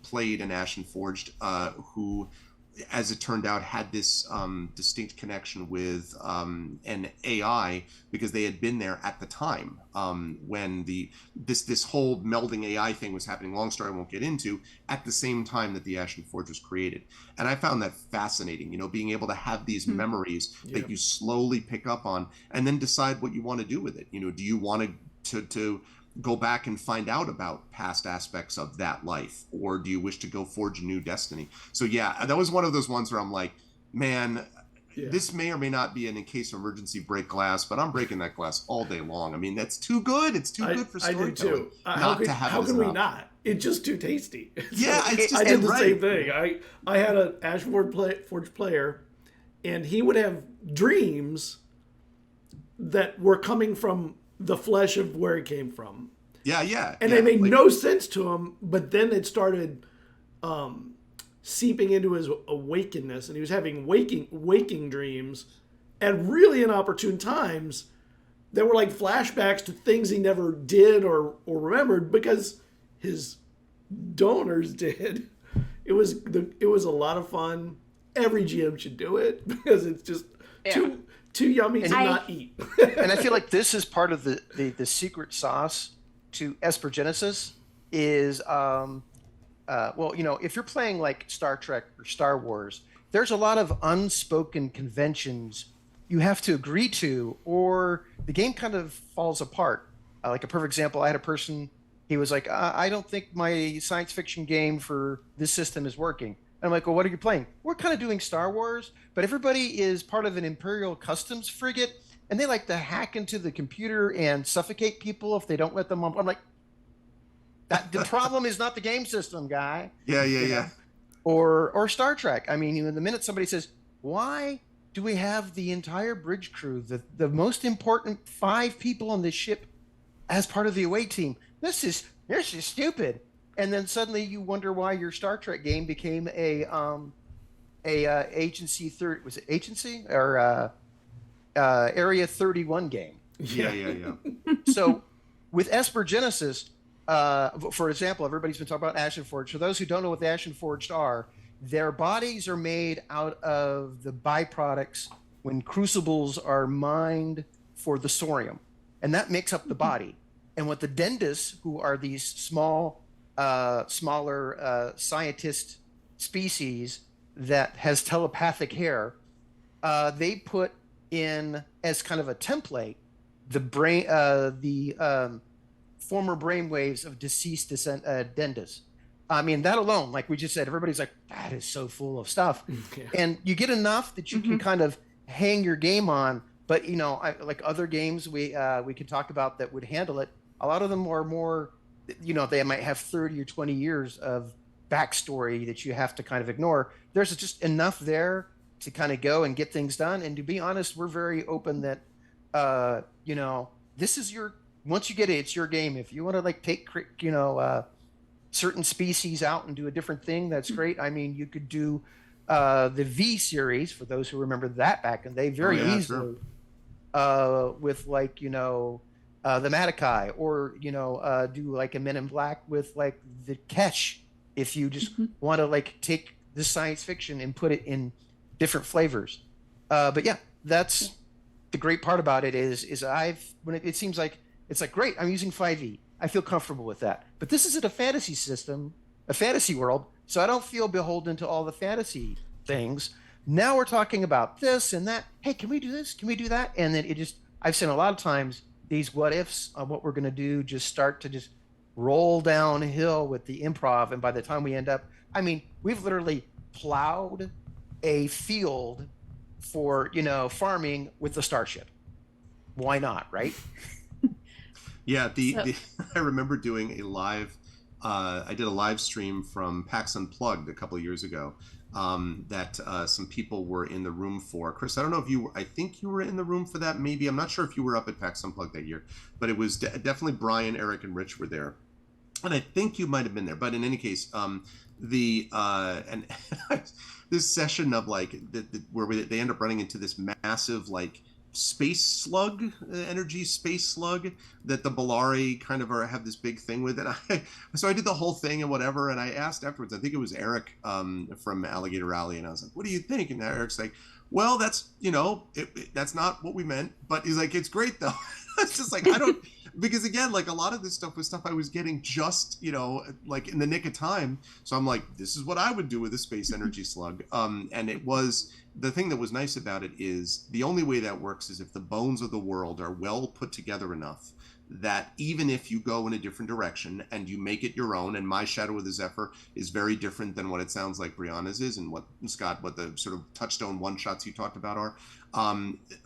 played an Ashenforged who, as it turned out, had this distinct connection with an AI because they had been there at the time when this whole melding AI thing was happening. Long story I won't get into. At the same time that the Ashenforged was created, and I found that fascinating. You know, being able to have these memories that you slowly pick up on, and then decide what you want to do with it. You know, do you want to go back and find out about past aspects of that life, or do you wish to go forge a new destiny? So yeah, that was one of those ones where I'm like, man, this may or may not be an in case of emergency break glass, but I'm breaking that glass all day long. I mean, that's too good. It's too good for storytelling. I did too. How can we not? It's just too tasty. I did the same thing. I had an Ashenforged player, and he would have dreams that were coming from the flesh of where it came from. And they made no sense to him, but then it started seeping into his awakeness, and he was having waking dreams at really inopportune times that were like flashbacks to things he never did or remembered because his donors did. It was a lot of fun. Every GM should do it because it's just too yummy to not eat. And I feel like this is part of the secret sauce to Esper Genesis is, well, you know, if you're playing like Star Trek or Star Wars, there's a lot of unspoken conventions you have to agree to, or the game kind of falls apart. Like a perfect example, I had a person he was like, I don't think my science fiction game for this system is working. And I'm like, well, what are you playing? We're kind of doing Star Wars, but everybody is part of an Imperial Customs frigate, and they like to hack into the computer and suffocate people if they don't let them on. I'm like, the problem is not the game system, guy. Yeah. Or Star Trek. I mean, the minute somebody says, why do we have the entire bridge crew, the most important 5 people on this ship, as part of the away team? This is stupid. And then suddenly you wonder why your Star Trek game became a agency third, was it agency or Area 31 game? Yeah. So with Esper Genesis, for example, everybody's been talking about Ashen Forged. For those who don't know what the Ashen Forged are, their bodies are made out of the byproducts when crucibles are mined for the thorium, and that makes up the body. And what the Dendus, who are these smaller scientist species that has telepathic hair, they put in as kind of a template the brain, former brainwaves of deceased Dendus. I mean, that alone, like we just said, everybody's like, that is so full of stuff. Yeah. And you get enough that you can kind of hang your game on. But, like other games we could talk about that would handle it, a lot of them are more, they might have 30 or 20 years of backstory that you have to kind of ignore. There's just enough there to kind of go and get things done. And to be honest, we're very open that, this is once you get it, it's your game. If you want to like take, certain species out and do a different thing, that's great. I mean, you could do the V series, for those who remember that back in the day, very easily, with like, the Matakai, or, do like a Men in Black with like the Kesh, if you just want to like take this science fiction and put it in different flavors. But yeah, that's the great part about it is when it seems like, it's like, great, I'm using 5e. I feel comfortable with that. But this isn't a fantasy system, a fantasy world, so I don't feel beholden to all the fantasy things. Now we're talking about this and that. Hey, can we do this? Can we do that? And then I've seen a lot of times these what ifs on what we're going to do just start to just roll downhill with the improv. And by the time we end up, I mean, we've literally plowed a field for, farming with the starship. Why not, right? Yeah, I remember doing a live. I did a live stream from PAX Unplugged a couple of years ago. That some people were in the room for. Chris, I don't know if you were. I think you were in the room for that. Maybe, I'm not sure if you were up at PAX Unplugged that year, but it was definitely Brian, Eric, and Rich were there, and I think you might have been there. But in any case, this session of like where they end up running into this massive like space slug, energy space slug that the Bellari kind of have this big thing with. And so I did the whole thing and whatever. And I asked afterwards, I think it was Eric from Alligator Alley. And I was like, what do you think? And Eric's like, well, that's, that's not what we meant. But he's like, it's great though. It's just like, I don't, because again, like a lot of this stuff was stuff I was getting just, like in the nick of time. So I'm like, this is what I would do with a space energy slug. And it was, the thing that was nice about it is the only way that works is if the bones of the world are well put together enough that even if you go in a different direction and you make it your own, and my Shadow of the Zephyr is very different than what it sounds like Brianna's is, and what the sort of touchstone one-shots you talked about are,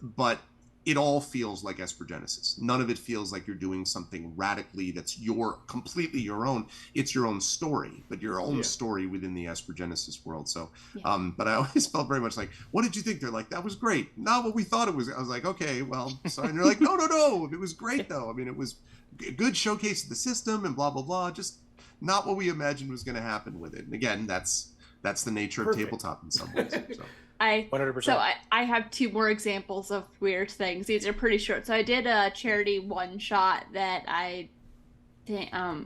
but it all feels like Esper Genesis. None of it feels like you're doing something radically that's completely your own. It's your own story, but your own story within the Esper Genesis world. So, but I always felt very much like, what did you think? They're like, that was great. Not what we thought it was. I was like, okay, well, sorry. And they're like, no. It was great though. I mean, it was a good showcase of the system and blah, blah, blah. Just not what we imagined was going to happen with it. And again, that's the nature of tabletop in some ways. So. 100%. So I have 2 more examples of weird things. These are pretty short. So I did a charity one shot that I think I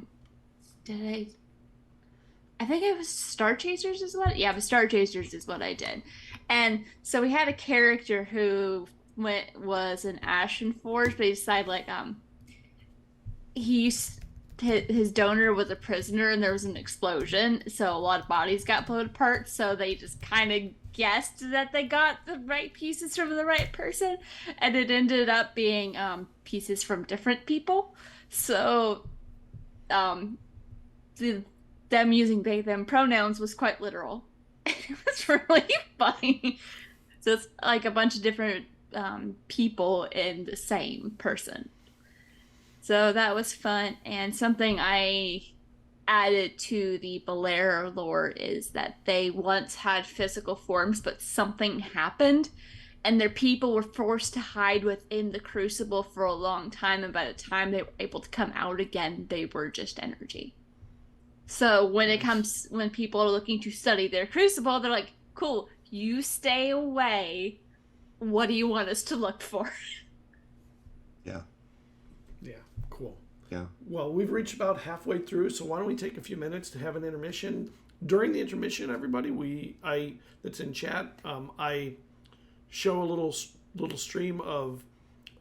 think it was Star Chasers is what? Yeah, the Star Chasers is what I did. And so we had a character who was an Ashen Forge, but he decided like his donor was a prisoner and there was an explosion, so a lot of bodies got blown apart, so they just kind of guessed that they got the right pieces from the right person, and it ended up being pieces from different people. So them using they them pronouns was quite literal. It was really funny. So it's like a bunch of different people in the same person. So that was fun. And something I added to the Belair lore is that they once had physical forms, but something happened and their people were forced to hide within the crucible for a long time, and by the time they were able to come out again, they were just energy. So when people are looking to study their crucible, they're like, cool, you stay away. What do you want us to look for? Yeah. Yeah, cool. Yeah. Well, we've reached about halfway through, so why don't we take a few minutes to have an intermission? During the intermission, everybody, that's in chat, I show a little stream of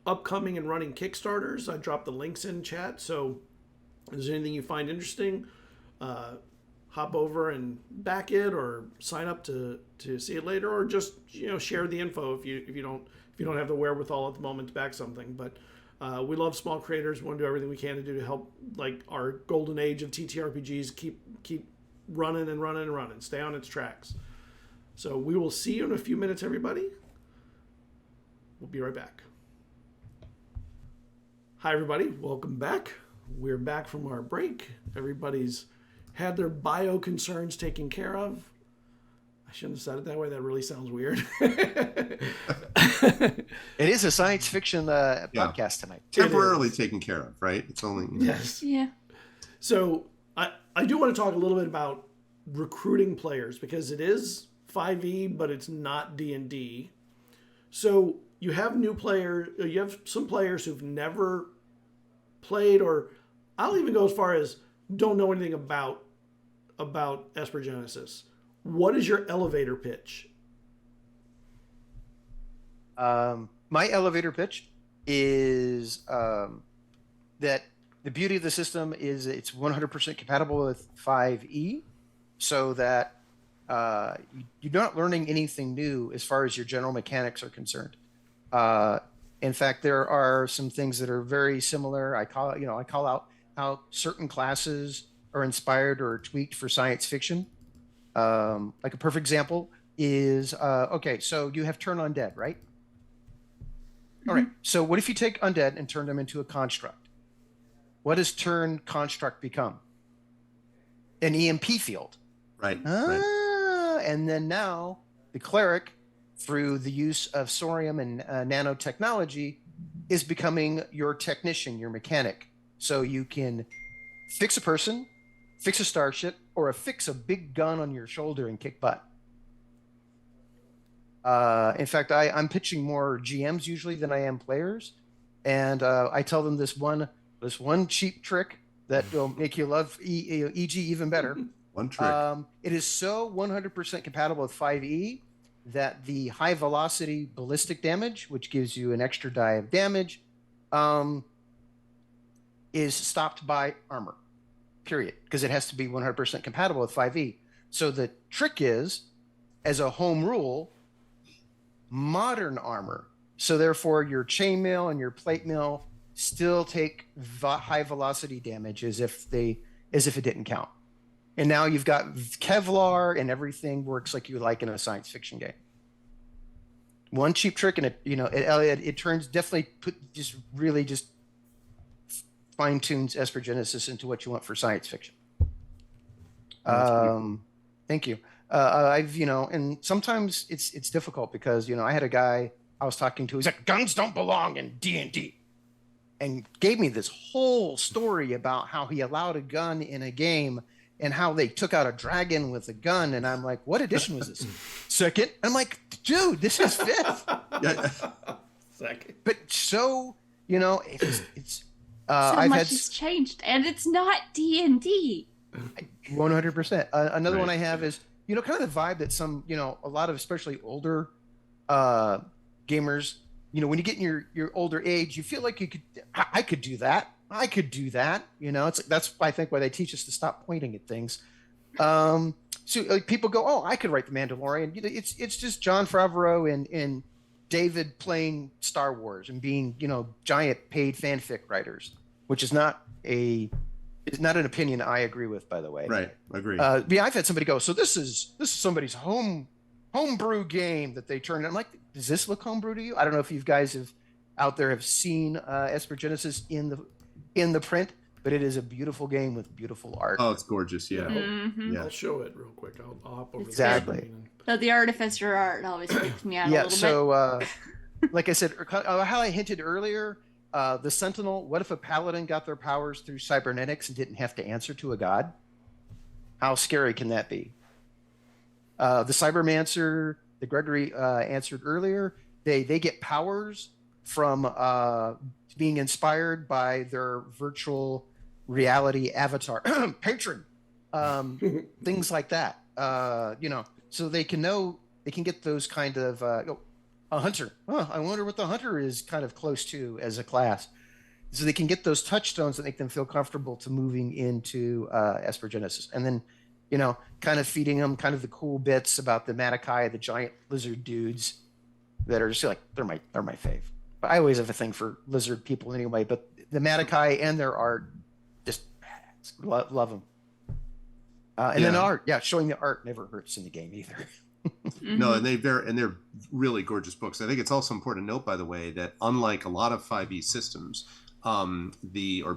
upcoming and running Kickstarters. I drop the links in chat, so if there's anything you find interesting, hop over and back it, or sign up to see it later, or just share the info if you don't have the wherewithal at the moment to back something. But we love small creators. We want to do everything we can to do to help like our golden age of TTRPGs keep running and running and running, stay on its tracks. So we will see you in a few minutes, everybody. We'll be right back. Hi, everybody. Welcome back. We're back from our break. Everybody's had their bio concerns taken care of. I shouldn't have said it that way. That really sounds weird. It is a science fiction podcast tonight. Temporarily taken care of, right? It's only... Yes. Yeah. So I do want to talk a little bit about recruiting players, because it is 5e, but it's not D&D. So you have new players, you have some players who've never played, or I'll even go as far as don't know anything about Esper Genesis. What is your elevator pitch? My elevator pitch is that the beauty of the system is it's 100% compatible with 5e, so that you're not learning anything new as far as your general mechanics are concerned. In fact, there are some things that are very similar. I call out how certain classes are inspired or tweaked for science fiction. Like a perfect example is, okay, so you have turn undead, right? Mm-hmm. All right. So what if you take undead and turn them into a construct? What does turn construct become? An EMP field. Right. Right. And then now the cleric, through the use of Sorium and nanotechnology, is becoming your technician, your mechanic. So you can fix a person, fix a starship, or fix a big gun on your shoulder and kick butt. In fact, I'm pitching more GMs usually than I am players, and I tell them this one cheap trick that will make you love EG even better. One trick. It is so 100% compatible with 5e that the high velocity ballistic damage, which gives you an extra die of damage, is stopped by armor. Period, because it has to be 100% compatible with 5e. So the trick is, as a home rule, modern armor. So therefore, your chainmail and your plate mail still take high velocity damage as if it didn't count. And now you've got Kevlar, and everything works like you like in a science fiction game. One cheap trick, and it turns really fine tunes Esper Genesis into what you want for science fiction. Thank you. And sometimes it's difficult because, I had a guy I was talking to, he's like, guns don't belong in D&D, and gave me this whole story about how he allowed a gun in a game and how they took out a dragon with a gun. And I'm like, what edition was this? Second. I'm like, dude, this is fifth. Second. But so, it's so much has changed, and it's not D&D. 100%. Another Right. one I have is, kind of the vibe that some, a lot of especially older gamers, when you get in your older age, you feel like I could do that. I could do that. It's like, that's I think why they teach us to stop pointing at things. So like, people go, oh, I could write The Mandalorian. It's just Jon Favreau and David playing Star Wars and being, giant paid fanfic writers, which is not a It's not an opinion I agree with, by the way. Right. Agree. Yeah, I've had somebody go, so this is somebody's homebrew game that they turned. I'm like, does this look homebrew to you? I don't know if you guys have seen Esper Genesis in the print, but it is a beautiful game with beautiful art. Oh, it's gorgeous. Yeah. Mm-hmm. I'll show it real quick. I'll hop over Exactly. the screen. So the artificer art always freaks me out a Yeah, little bit. so like I said, how I hinted earlier, the Sentinel, what if a paladin got their powers through cybernetics and didn't have to answer to a god? How scary can that be? The Cybermancer, the Gregory answered earlier, they get powers from being inspired by their virtual reality avatar, patron, things like that. So they can get those kind of, a hunter. Oh, I wonder what the hunter is kind of close to as a class. So they can get those touchstones that make them feel comfortable to moving into Esper Genesis. And then, kind of feeding them kind of the cool bits about the Matakai, the giant lizard dudes that are just like, they're my fave. But I always have a thing for lizard people anyway, but the Matakai and their art, just love them. And then art, showing the art never hurts in the game either. No, and they're really gorgeous books. I think it's also important to note, by the way, that unlike a lot of 5e systems,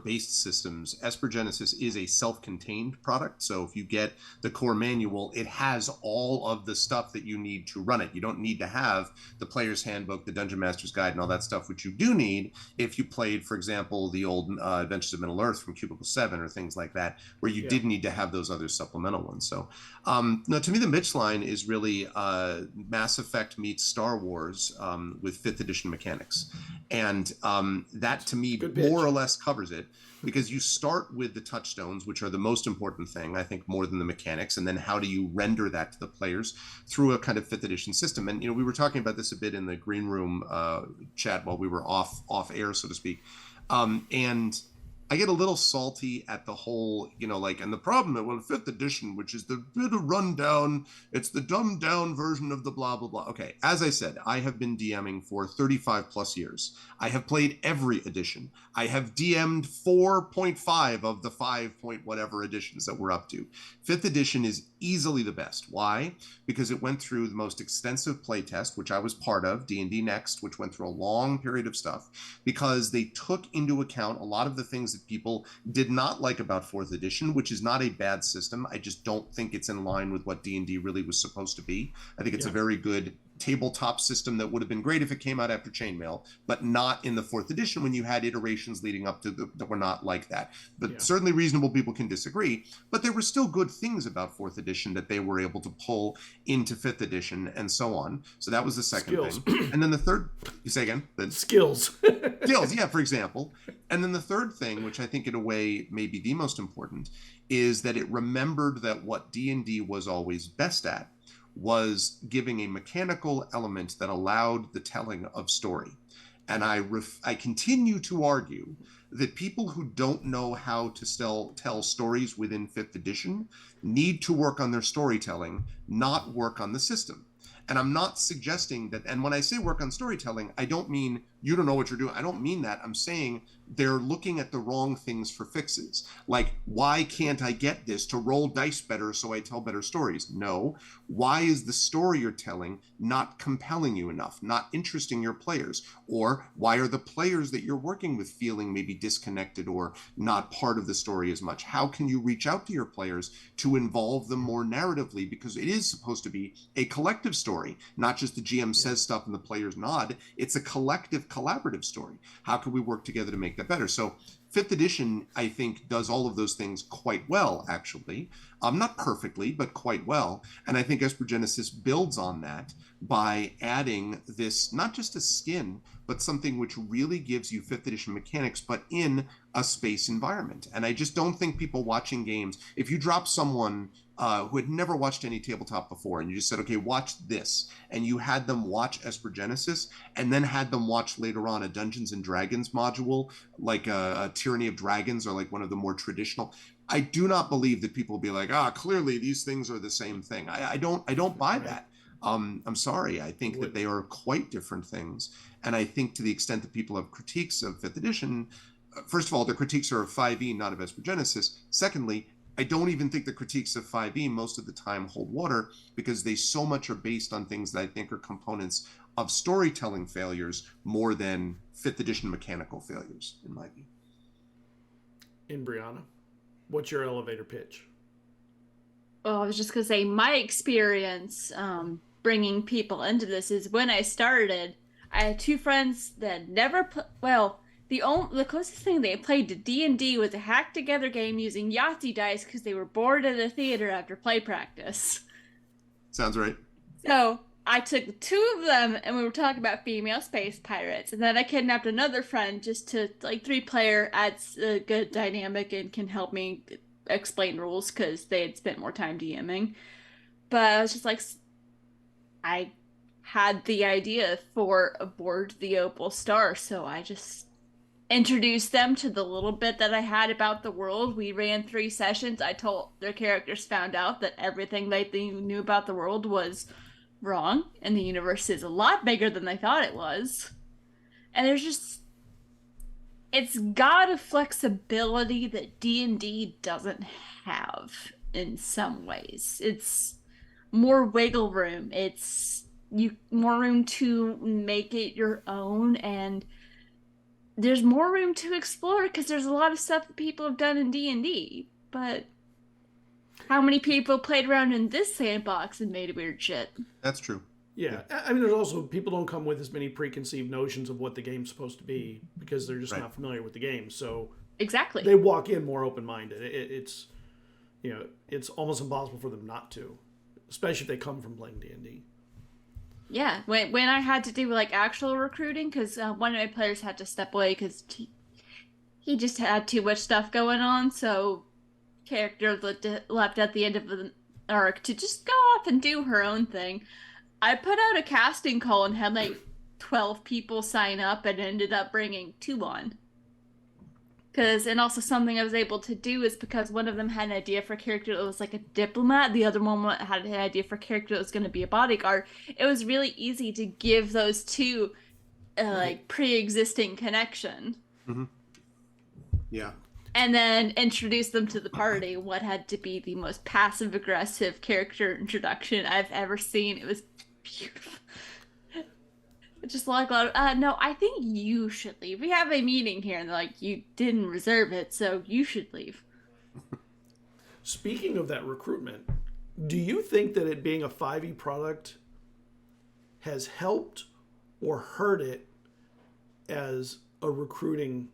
based systems, Esper Genesis is a self-contained product. So if you get the core manual, it has all of the stuff that you need to run it. You don't need to have the player's handbook, the dungeon master's guide, and all that stuff, which you do need if you played, for example, the old Adventures of Middle Earth from Cubicle 7 or things like that, where you did need to have those other supplemental ones. So no, to me, the Mitch line is really Mass Effect meets Star Wars with 5th edition mechanics. And that, to me, more or less covers it, because you start with the touchstones, which are the most important thing, I think, more than the mechanics, and then how do you render that to the players through a kind of 5th edition system. And we were talking about this a bit in the green room chat while we were off air, so to speak, and I get a little salty at the whole, and the problem that, 5th edition, which is the bit of rundown, it's the dumbed down version of the blah, blah, blah. Okay, as I said, I have been DMing for 35 plus years. I have played every edition. I have DM'd 4.5 of the 5 point whatever editions that we're up to. 5th edition is easily the best. Why? Because it went through the most extensive playtest, which I was part of, D&D Next, which went through a long period of stuff, because they took into account a lot of the things that people did not like about 4th edition, which is not a bad system. I just don't think it's in line with what D&D really was supposed to be. I think it's a very good tabletop system that would have been great if it came out after Chainmail, but not in the 4th edition when you had iterations leading up to that were not like that. But certainly reasonable people can disagree, but there were still good things about 4th edition that they were able to pull into 5th edition and so on. So that was the second thing. And then the third, you say again? The skills. Skills, yeah, for example. And then the third thing, which I think in a way may be the most important, is that it remembered that what D&D was always best at was giving a mechanical element that allowed the telling of story. And I continue to argue that people who don't know how to tell stories within 5th edition need to work on their storytelling, not work on the system. And I'm not suggesting that, and when I say work on storytelling, I don't mean you don't know what you're doing. I don't mean that. I'm saying they're looking at the wrong things for fixes. Like, why can't I get this to roll dice better so I tell better stories? No. Why is the story you're telling not compelling you enough, not interesting your players? Or why are the players that you're working with feeling maybe disconnected or not part of the story as much? How can you reach out to your players to involve them more narratively? Because it is supposed to be a collective story, not just the GM says stuff and the players nod. It's a collective, collaborative story. How can we work together to make that better? So 5th edition, I think, does all of those things quite well, actually. Not perfectly, but quite well. And I think Esper Genesis builds on that by adding this, not just a skin, but something which really gives you 5th edition mechanics, but in a space environment. And I just don't think people watching games, if you drop someone who had never watched any tabletop before, and you just said, okay, watch this, and you had them watch Esper Genesis, and then had them watch later on a Dungeons and Dragons module, like a Tyranny of Dragons, or like one of the more traditional, I do not believe that people will be like, clearly these things are the same thing. I don't buy that. I'm sorry. I think that they are quite different things. And I think to the extent that people have critiques of 5th edition, first of all, the critiques are of 5e, not of Esper Genesis. Secondly, I don't even think the critiques of 5e most of the time hold water, because they so much are based on things that I think are components of storytelling failures more than 5th edition mechanical failures, in my view. In Brianna, what's your elevator pitch? Well, I was just going to say my experience bringing people into this is when I started, I had two friends that never the closest thing they played to D&D was a hacked together game using Yahtzee dice because they were bored at a theater after play practice. Sounds right. So I took two of them and we were talking about female space pirates, and then I kidnapped another friend just to, like, 3-player adds a good dynamic and can help me explain rules because they had spent more time DMing. But I was just like, I had the idea for Aboard the Opal Star, so I just introduced them to the little bit that I had about the world. We ran 3 sessions. I told their characters found out that everything they knew about the world was wrong, and the universe is a lot bigger than they thought it was. And there's just, it's got a flexibility that D&D doesn't have in some ways. It's more wiggle room. It's more room to make it your own, and there's more room to explore because there's a lot of stuff that people have done in D&D, but how many people played around in this sandbox and made weird shit? That's true. Yeah. I mean, there's also, people don't come with as many preconceived notions of what the game's supposed to be because they're just not familiar with the game. So exactly, they walk in more open-minded. It's, you know, it's almost impossible for them not to, especially if they come from playing D&D. Yeah, when I had to do, like, actual recruiting, because one of my players had to step away because he just had too much stuff going on, so character left at the end of the arc to just go off and do her own thing. I put out a casting call and had, like, 12 people sign up and ended up bringing 2 on. And also something I was able to do is because one of them had an idea for a character that was like a diplomat, the other one had an idea for a character that was going to be a bodyguard. It was really easy to give those two like pre-existing connection. Mm-hmm. Yeah. And then introduce them to the party. What had to be the most passive-aggressive character introduction I've ever seen. It was beautiful. Just like, no, I think you should leave. We have a meeting here, and they're like, you didn't reserve it, so you should leave. Speaking of that recruitment, do you think that it being a 5e product has helped or hurt it as a recruiting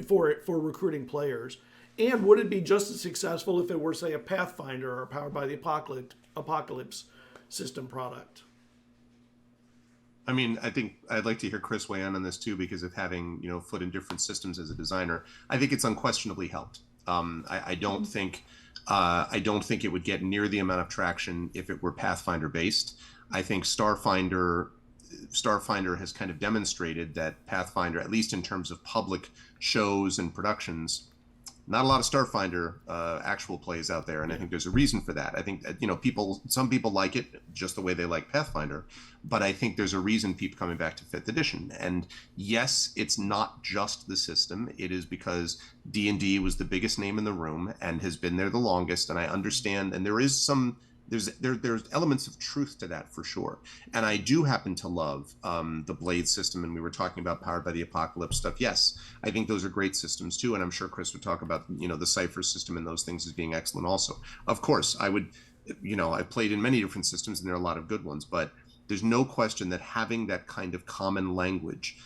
for recruiting players? And would it be just as successful if it were, say, a Pathfinder or Powered by the Apocalypse system product? I mean, I think I'd like to hear Chris weigh in on this too, because of having, foot in different systems as a designer. I think it's unquestionably helped. I don't think it would get near the amount of traction if it were Pathfinder based. I think Starfinder has kind of demonstrated that Pathfinder, at least in terms of public shows and productions, not a lot of Starfinder actual plays out there, and I think there's a reason for that. I think some people like it just the way they like Pathfinder, but I think there's a reason people coming back to 5th edition. And yes, it's not just the system. It is because D&D was the biggest name in the room and has been there the longest. And I understand, and there's elements of truth to that for sure. And I do happen to love the Blade system, and we were talking about Powered by the Apocalypse stuff. Yes, I think those are great systems too, and I'm sure Chris would talk about the Cypher system and those things as being excellent also. Of course, I would, I've played in many different systems, and there are a lot of good ones, but there's no question that having that kind of common language,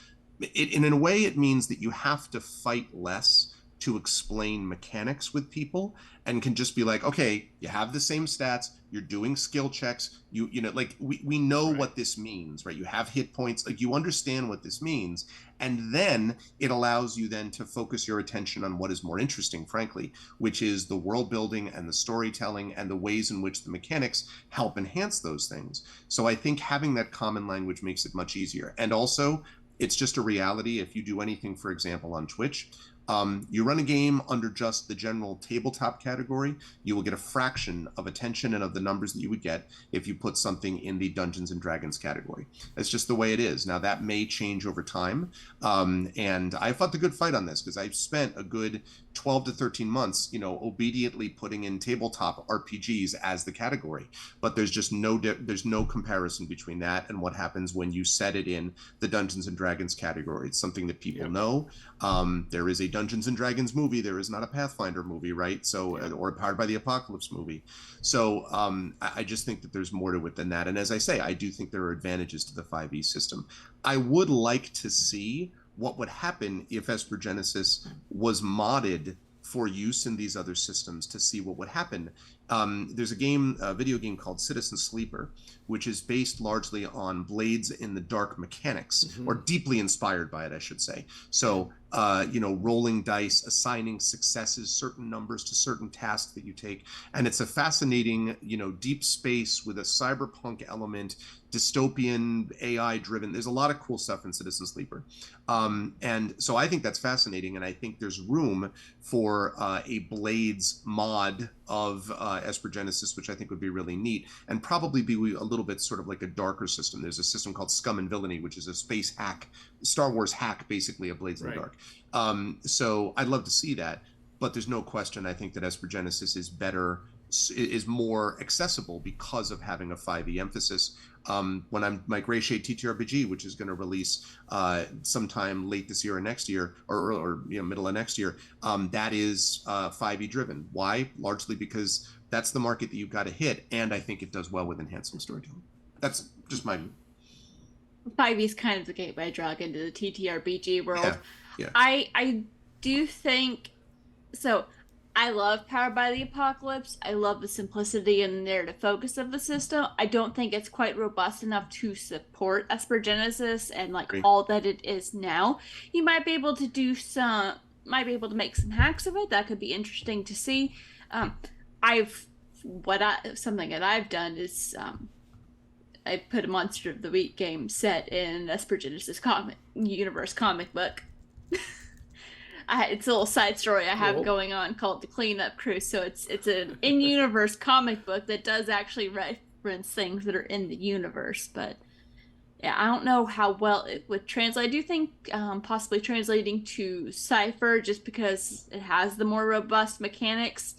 in a way, it means that you have to fight less to explain mechanics with people, and can just be like, okay, you have the same stats, you're doing skill checks, we know right. What this means, right? You have hit points, like you understand what this means, and then it allows you then to focus your attention on what is more interesting, frankly, which is the world building and the storytelling and the ways in which the mechanics help enhance those things. So I think having that common language makes it much easier. And also, it's just a reality. If you do anything, for example, on Twitch, You run a game under just the general tabletop category, you will get a fraction of attention and of the numbers that you would get if you put something in the Dungeons and Dragons category. That's just the way it is. Now, that may change over time. And I fought the good fight on this because I've spent a good 12 to 13 months, obediently putting in tabletop RPGs as the category. But there's just there's no comparison between that and what happens when you set it in the Dungeons and Dragons category. It's something that people know. There is a Dungeons and Dragons movie. There is not a Pathfinder movie, right? So, or Powered by the Apocalypse movie. So I just think that there's more to it than that. And as I say, I do think there are advantages to the 5e system. I would like to see what would happen if Esper Genesis was modded for use in these other systems to see what would happen. There's a video game called Citizen Sleeper, which is based largely on Blades in the Dark mechanics, or deeply inspired by it, I should say. So, rolling dice, assigning successes, certain numbers to certain tasks that you take. And it's a fascinating, deep space with a cyberpunk element, dystopian, AI-driven. There's a lot of cool stuff in Citizen Sleeper. And so I think that's fascinating, and I think there's room for a Blades mod of Esper Genesis, which I think would be really neat, and probably be a little bit sort of like a darker system. There's a system called Scum and Villainy, which is a space hack, Star Wars hack, basically, of Blades in the Dark. So I'd love to see that, but there's no question, I think that Esper Genesis is more accessible because of having a 5e emphasis. When my Gray Shade TTRPG, which is going to release sometime late this year or next year, or middle of next year, that is 5e driven. Why? Largely because that's the market that you've got to hit, and I think it does well with enhancement storytelling. That's just my 5e is kind of the gateway drug into the TTRPG world. Yeah. I do think so. I love Powered by the Apocalypse. I love the simplicity and narrative focus of the system. I don't think it's quite robust enough to support Esper Genesis and all that it is now. You might be able to make some hacks of it. That could be interesting to see. Something that I've done is I put a Monster of the Week game set in Esper Genesis universe comic book. It's a little side story I have going on called The Cleanup Crew. So it's an in-universe comic book that does actually reference things that are in the universe. But yeah, I don't know how well it would translate. I do think possibly translating to Cypher, just because it has the more robust mechanics,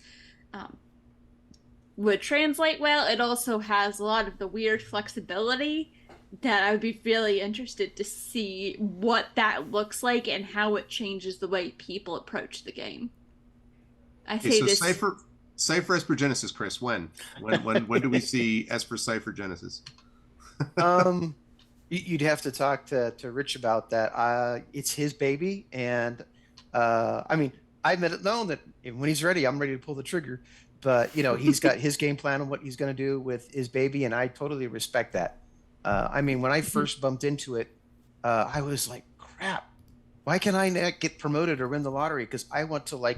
would translate well. It also has a lot of the weird flexibility that I would be really interested to see what that looks like and how it changes the way people approach the game. Cypher Esper Genesis, Chris. When do we see Esper Cypher Genesis? You'd have to talk to Rich about that. It's his baby, and I've made it known that when he's ready, I'm ready to pull the trigger. But he's got his game plan on what he's going to do with his baby, and I totally respect that. When I first bumped into it, I was like, crap, why can I not get promoted or win the lottery? Because I want to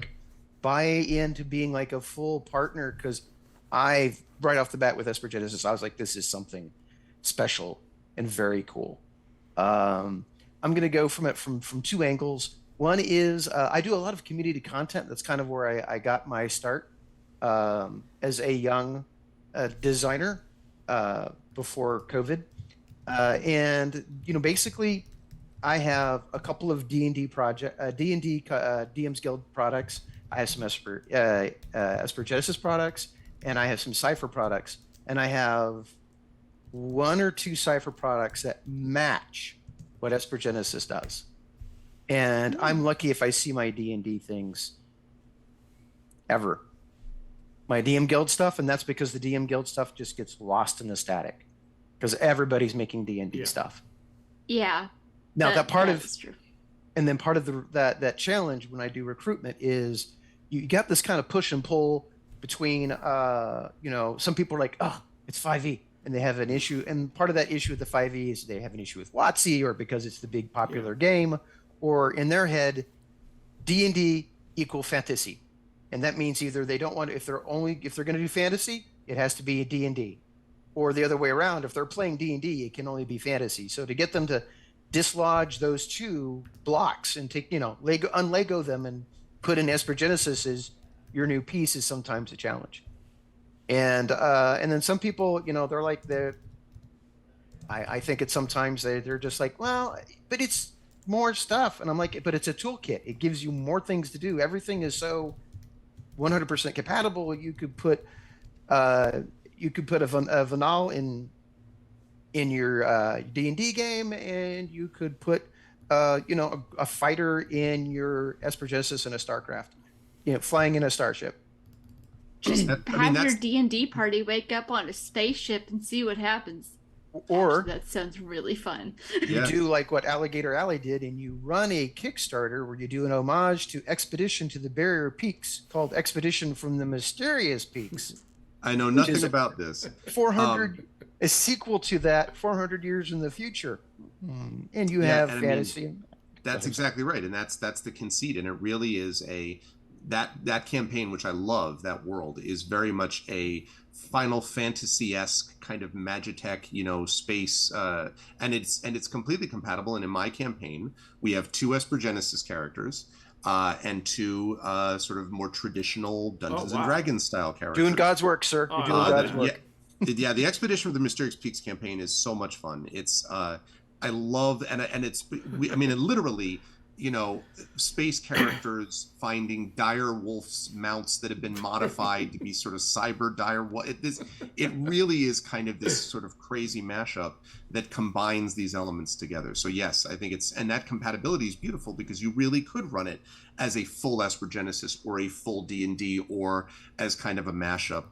buy into being a full partner, because right off the bat with Esper Genesis, I was like, this is something special and very cool. I'm going to go from it from two angles. One is I do a lot of community content. That's kind of where I got my start as a young designer before COVID. Basically, I have a couple of D&D DM's Guild products. I have some Esper Genesis products, and I have some Cypher products, and I have one or two Cypher products that match what Esper Genesis does. And I'm lucky if I see my D&D things ever. My DM Guild stuff, and that's because the DM Guild stuff just gets lost in the static, because everybody's making D&D stuff. Yeah. Now that's true. And then part of that challenge when I do recruitment is you got this kind of push and pull between some people are like, oh, it's 5e, and they have an issue, and part of that issue with the 5e is they have an issue with WotC, or because it's the big popular game, or in their head, D&D equal fantasy. And that means either they don't want to, if they're going to do fantasy, it has to be a D&D. Or the other way around, if they're playing D&D, it can only be fantasy. So to get them to dislodge those two blocks and take, unlego them and put in Esper Genesis as your new piece is sometimes a challenge. And then some people, they're like I think it's sometimes they're just like, well, but it's more stuff. And I'm like, but it's a toolkit. It gives you more things to do. Everything is so 100% compatible. You could put a Vanal in your D&D game, and you could put a fighter in your Esper Genesis and a StarCraft, flying in a starship. Just have your D&D party wake up on a spaceship and see what happens. Or actually, that sounds really fun. You do like what Alligator Alley did, and you run a Kickstarter where you do an homage to Expedition to the Barrier Peaks called Expedition from the Mysterious Peaks. I know nothing about this. 400, a sequel to that 400 years in the future. And you have fantasy. That's exactly right. And that's the conceit. And it really is that campaign, which I love, that world, is very much a Final Fantasy-esque kind of Magitech, space, and it's completely compatible. And in my campaign, we have 2 Esper Genesis characters and 2 sort of more traditional Dungeons and Dragons style characters. Doing God's work, sir. You're doing God's work. Yeah, the Expedition of the Mysterious Peaks campaign is so much fun. It's I love and it's literally. Space characters finding dire wolves mounts that have been modified to be sort of cyber dire wolf. It really is kind of this sort of crazy mashup that combines these elements together. So yes, I think and that compatibility is beautiful because you really could run it as a full Esper Genesis or a full D&D or as kind of a mashup,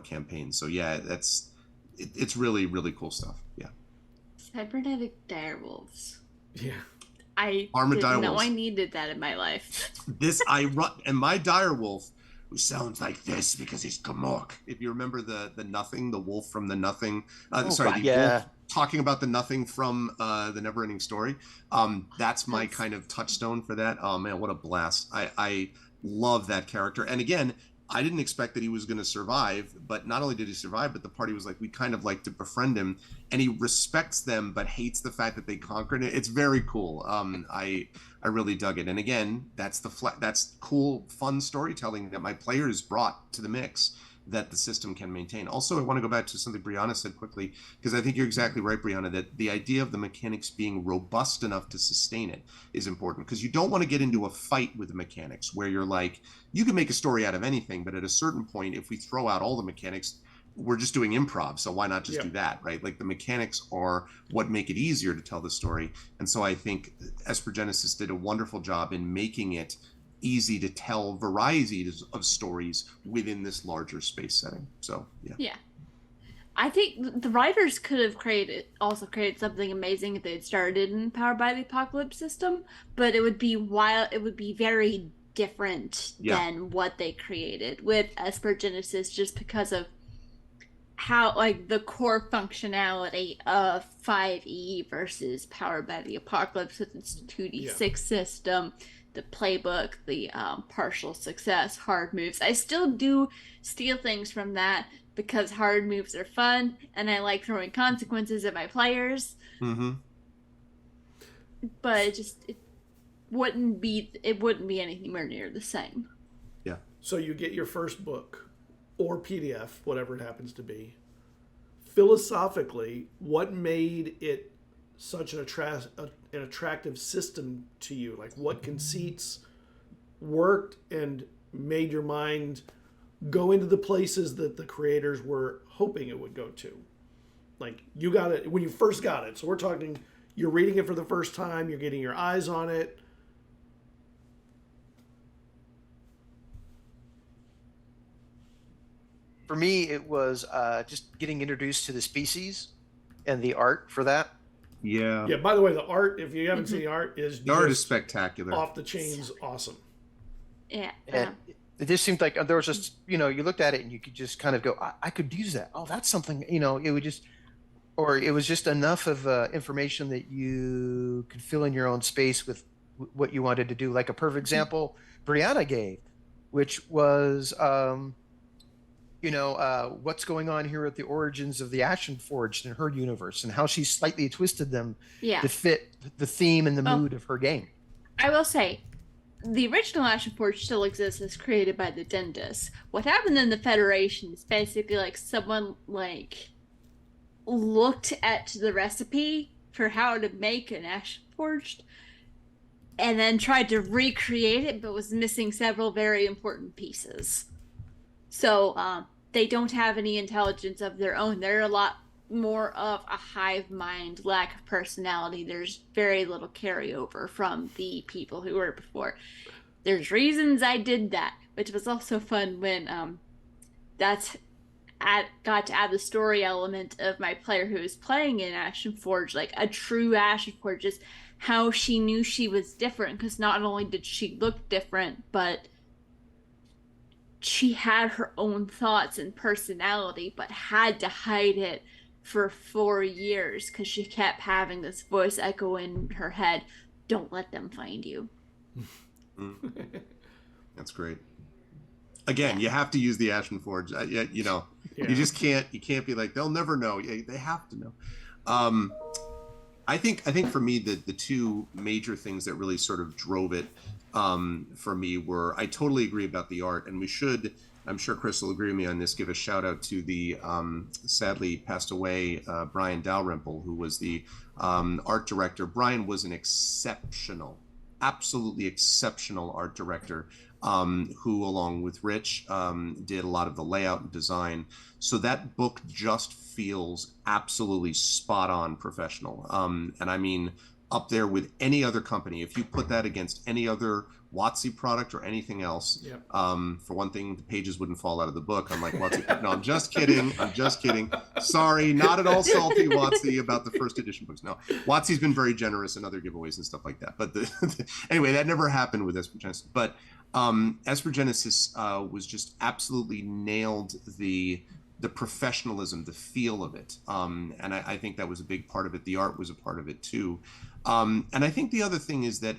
campaign. So yeah, it's really, really cool stuff. Yeah. Cybernetic direwolves. Yeah. I didn't know I needed that in my life. And my direwolf, who sounds like this because he's Gamork. If you remember the Nothing, the wolf from the Nothing, wolf talking about the Nothing from the Neverending Story. That's my kind of touchstone for that. Oh man, what a blast! I love that character. And again, I didn't expect that he was going to survive, but not only did he survive, but the party was like, we kind of like to befriend him, and he respects them, but hates the fact that they conquered it. It's very cool. I really dug it. And again, that's that's cool, fun storytelling that my players brought to the mix that the system can maintain. Also, I want to go back to something Brianna said quickly, because I think you're exactly right, Brianna, that the idea of the mechanics being robust enough to sustain it is important, because you don't want to get into a fight with the mechanics where you're like, you can make a story out of anything, but at a certain point, if we throw out all the mechanics, we're just doing improv, so why not just do that, right? Like, the mechanics are what make it easier to tell the story. And so I think Esper Genesis did a wonderful job in making it easy to tell varieties of stories within this larger space setting. So yeah. I think the writers could have created something amazing if they had started in Powered by the Apocalypse system, but it would be very different than what they created with Esper Genesis, just because of how, like, the core functionality of 5e versus Powered by the Apocalypse with its 2d6 system, the playbook, the partial success, hard moves. I still do steal things from that because hard moves are fun, and I like throwing consequences at my players. Mm-hmm. But it wouldn't be anything near the same. Yeah. So you get your first book or PDF, whatever it happens to be. Philosophically, what made it such an attractive system to you? Like, what conceits worked and made your mind go into the places that the creators were hoping it would go to? Like, you got it when you first got it. So we're talking, you're reading it for the first time, you're getting your eyes on it. For me, it was just getting introduced to the species and the art for that. Yeah. Yeah. By the way, the art, if you haven't seen the art, is spectacular. Off the chains, awesome. Yeah. And it just seemed like there was just, you looked at it and you could just kind of go, I could use that. Oh, that's something, it would just, or it was just enough of information that you could fill in your own space with what you wanted to do. Like a perfect example Brianna gave, which was what's going on here at the origins of the Ashen Forged in her universe and how she slightly twisted them Yeah. to fit the theme and the mood of her game. I will say, the original Ashen Forge still exists as created by the dentist. What happened in the Federation is basically like someone looked at the recipe for how to make an Ashen Forged and then tried to recreate it, but was missing several very important pieces. So they don't have any intelligence of their own. They're a lot more of a hive mind, lack of personality. There's very little carryover from the people who were before. There's reasons I did that, which was also fun when got to add the story element of my player who was playing in Ashen Forge, like a true Ashen Forge, is how she knew she was different, because not only did she look different, but she had her own thoughts and personality, but had to hide it for 4 years because she kept having this voice echo in her head, don't let them find you. That's great. Again, you have to use the Ashen Forge. You just can't be like, they'll never know. They have to know. I think for me, the two major things that really sort of drove it for me were, I totally agree about the art, and we should, I'm sure Chris will agree with me on this, give a shout out to the sadly passed away Brian Dalrymple, who was the art director. Brian was an absolutely exceptional art director, who, along with Rich, did a lot of the layout and design. So that book just feels absolutely spot on professional. And I mean, up there with any other company. If you put that against any other WotC product or anything else, for one thing, the pages wouldn't fall out of the book. I'm like, WotC. No, I'm just kidding. Sorry, not at all salty, WotC, about the first edition books. No, WotC's been very generous in other giveaways and stuff like that. But anyway, that never happened with Esper Genesis. But Esper Genesis was just absolutely nailed the professionalism, the feel of it. And I think that was a big part of it. The art was a part of it too. And I think the other thing is that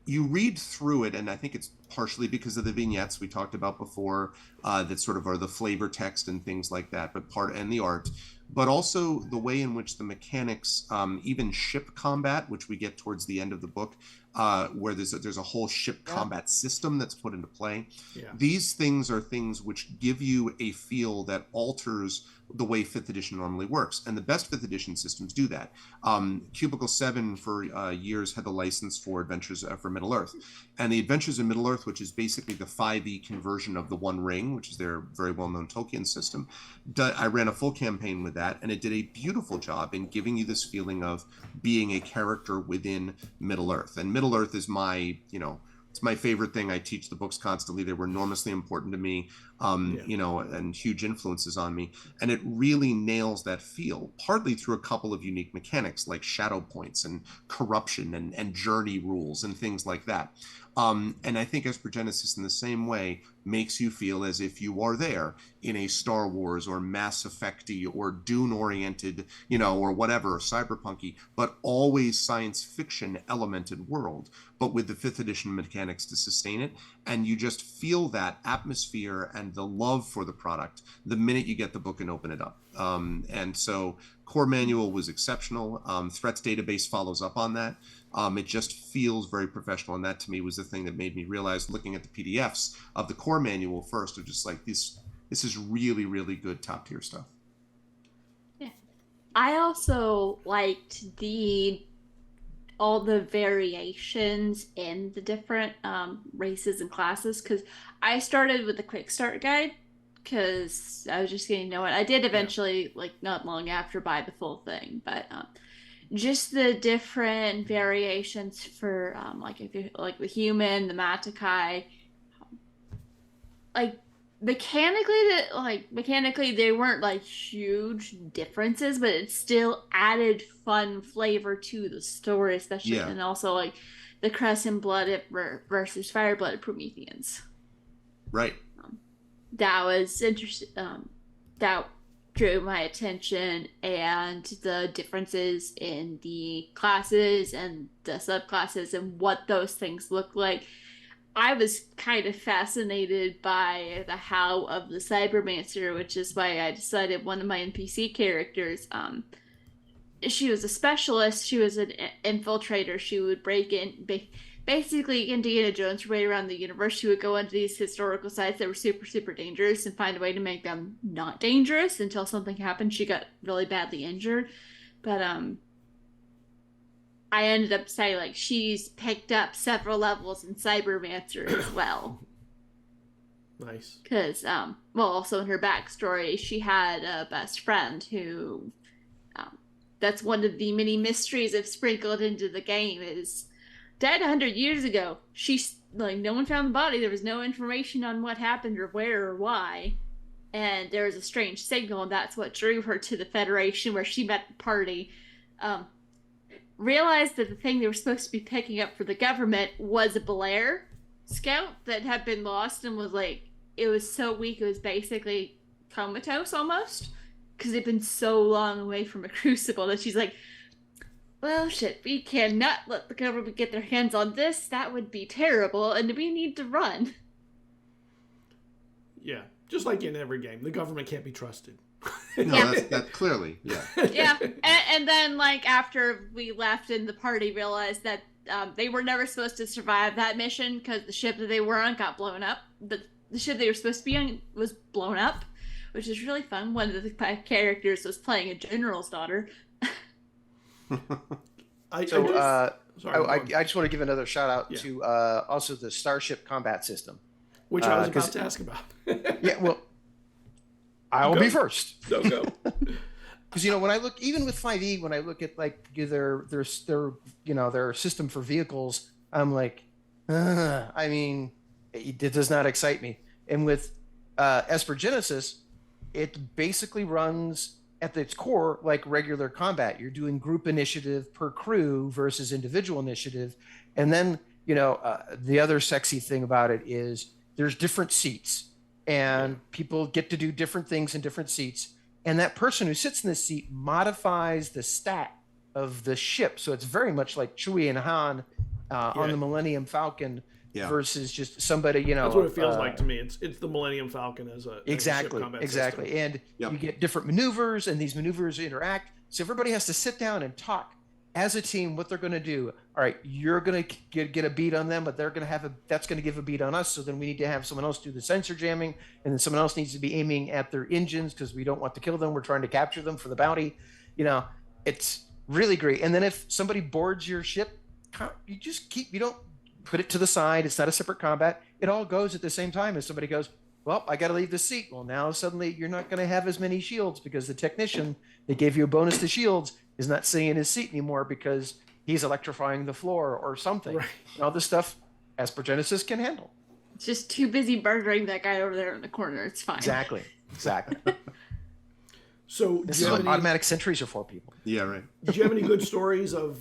you read through it, and I think it's partially because of the vignettes we talked about before, that sort of are the flavor text and things like that, and the art, but also the way in which the mechanics, even ship combat, which we get towards the end of the book, where there's a whole ship combat system that's put into play. These things are things which give you a feel that alters the way 5th edition normally works, and the best 5th edition systems do that. Cubicle 7 for years had the license for Adventures for Middle-earth, and the Adventures in Middle-earth, which is basically the 5e conversion of the One Ring, which is their very well-known Tolkien system. I ran a full campaign with that, and it did a beautiful job in giving you this feeling of being a character within Middle-earth. And Middle-earth is my, it's my favorite thing. I teach the books constantly. They were enormously important to me, and huge influences on me. And it really nails that feel, partly through a couple of unique mechanics like shadow points and corruption and journey rules and things like that. And I think Esper Genesis, in the same way, makes you feel as if you are there in a Star Wars or Mass Effect-y or Dune-oriented, or whatever, cyberpunk-y, but always science fiction elemented world, but with the 5th edition mechanics to sustain it. And you just feel that atmosphere and the love for the product the minute you get the book and open it up. And so core manual was exceptional. Threats database follows up on that. It just feels very professional, and that to me was the thing that made me realize, looking at the PDFs of the core manual first, of just like, this is really, really good top tier stuff. Yeah, I also liked all the variations in the different races and classes, because I started with the quick start guide because I was just getting to know it. I did eventually, not long after, buy the full thing, but just the different variations for if you like the human, the Matakai, mechanically they weren't huge differences, but it still added fun flavor to the story, especially and also the Crescent Blooded versus Fire Blooded Prometheans. Right. That was interesting. That drew my attention, and the differences in the classes and the subclasses and what those things look like. I was kind of fascinated by the how of the Cybermancer, which is why I decided one of my NPC characters, she was a specialist. She was an infiltrator. She would break in, basically Indiana Jones her way around the universe. She would go into these historical sites that were super, super dangerous and find a way to make them not dangerous until something happened. She got really badly injured. But I ended up saying, like, she's picked up several levels in Cybermancer as well. Nice. Because, well, also in her backstory, she had a best friend who, that's one of the many mysteries I've sprinkled into the game, is dead 100 years ago. She's, like, no one found the body. There was no information on what happened or where or why. And there was a strange signal, and that's what drew her to the Federation, where she met the party. Realized that the thing they were supposed to be picking up for the government was a Blair scout that had been lost, and was like, it was so weak it was basically comatose almost, because it'd been so long away from a crucible that she's like, well, shit, we cannot let the government get their hands on this. That would be terrible, and we need to run. Yeah, just like in every game, the government can't be trusted. No, Yeah. that clearly, yeah. Yeah, and then, like, after we left and the party realized that they were never supposed to survive that mission because the ship that they were on got blown up. The ship they were supposed to be on was blown up, which is really fun. One of the characters was playing a general's daughter. I just want to give another shout out to also the Starship combat system, which I was about to ask about. Yeah, well, I will be first. No, go. Because when I look, even with 5e, when I look at like their system for vehicles, I'm like, I mean, it does not excite me. And with Esper Genesis, it basically runs at its core like regular combat. You're doing group initiative per crew versus individual initiative, and then the other sexy thing about it is there's different seats. And people get to do different things in different seats. And that person who sits in the seat modifies the stat of the ship. So it's very much like Chewie and Han on the Millennium Falcon versus just somebody, That's what it feels like to me. It's the Millennium Falcon as a exactly, ship combat exactly. system. And you get different maneuvers, and these maneuvers interact. So everybody has to sit down and talk as a team what they're going to do. All right, you're going to get a beat on them, but they're going to that's going to give a beat on us. So then we need to have someone else do the sensor jamming, and then someone else needs to be aiming at their engines because we don't want to kill them. We're trying to capture them for the bounty. It's really great. And then if somebody boards your ship, you don't put it to the side. It's not a separate combat. It all goes at the same time as somebody goes, well, I got to leave the seat. Well, now suddenly you're not going to have as many shields because the technician that gave you a bonus to shields is not sitting in his seat anymore because he's electrifying the floor or something. Right. And all this stuff Esper Genesis can handle. It's just too busy murdering that guy over there in the corner. It's fine. Exactly. So this is what automatic sentries are for, people. Yeah, right. Do you have any good stories of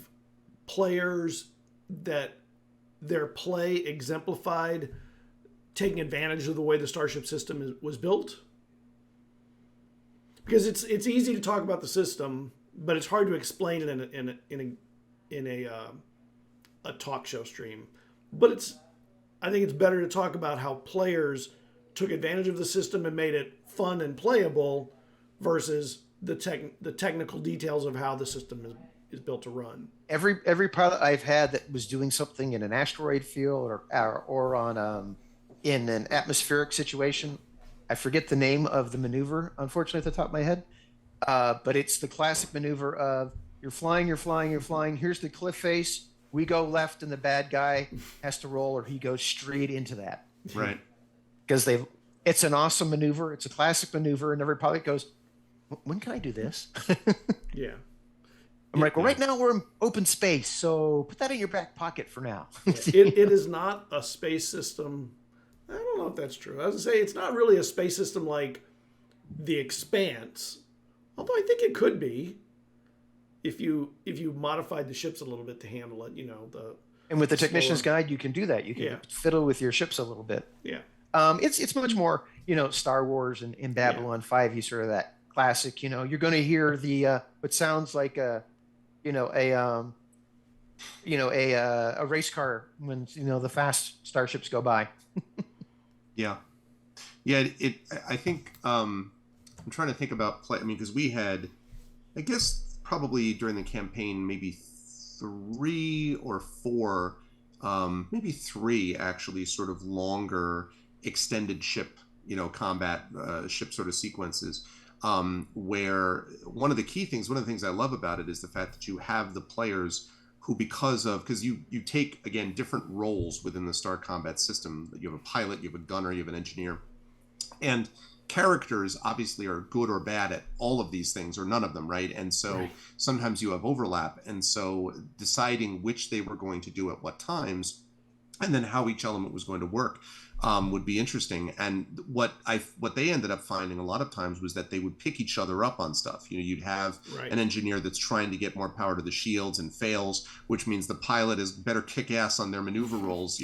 players that their play exemplified taking advantage of the way the Starship system was built? Because it's easy to talk about the system, but it's hard to explain it in a talk show stream. But I think it's better to talk about how players took advantage of the system and made it fun and playable versus the technical details of how the system is built to run. Every pilot I've had that was doing something in an asteroid field or on in an atmospheric situation, I forget the name of the maneuver, unfortunately, at the top of my head. But it's the classic maneuver of you're flying. Here's the cliff face. We go left, and the bad guy has to roll, or he goes straight into that. Right. Because it's an awesome maneuver. It's a classic maneuver, and every pilot goes, "When can I do this?" Yeah. I'm like, well, right now we're in open space, so put that in your back pocket for now. It is not a space system. I don't know if that's true. I was going to say it's not really a space system like The Expanse, although I think it could be if you modified the ships a little bit to handle it. And with the technician's guide, you can do that. You can fiddle with your ships a little bit. Yeah. It's much more Star Wars and in Babylon 5. You sort of that classic. You're going to hear the what sounds like a a race car when the fast starships go by. Yeah. Yeah, I think I'm trying to think about play. I mean, because we had, I guess, probably during the campaign, maybe 3 or 4, maybe 3 actually, sort of longer extended ship, combat ship sort of sequences. Where one of the things I love about it is the fact that you have the players who, because you take again different roles within the Star Combat system. You have a pilot, you have a gunner, you have an engineer, and characters obviously are good or bad at all of these things or none of them, right? And so Right. sometimes you have overlap, and so deciding which they were going to do at what times and then how each element was going to work would be interesting. And what they ended up finding a lot of times was that they would pick each other up on stuff. You'd have Right. an engineer that's trying to get more power to the shields and fails, which means the pilot is better kick ass on their maneuver rolls,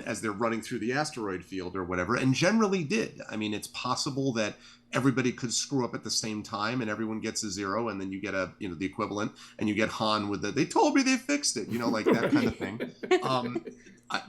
as they're running through the asteroid field or whatever, and generally did. I mean, it's possible that everybody could screw up at the same time and everyone gets a 0, and then you get the equivalent, and you get Han with they told me they fixed it, like that kind of thing.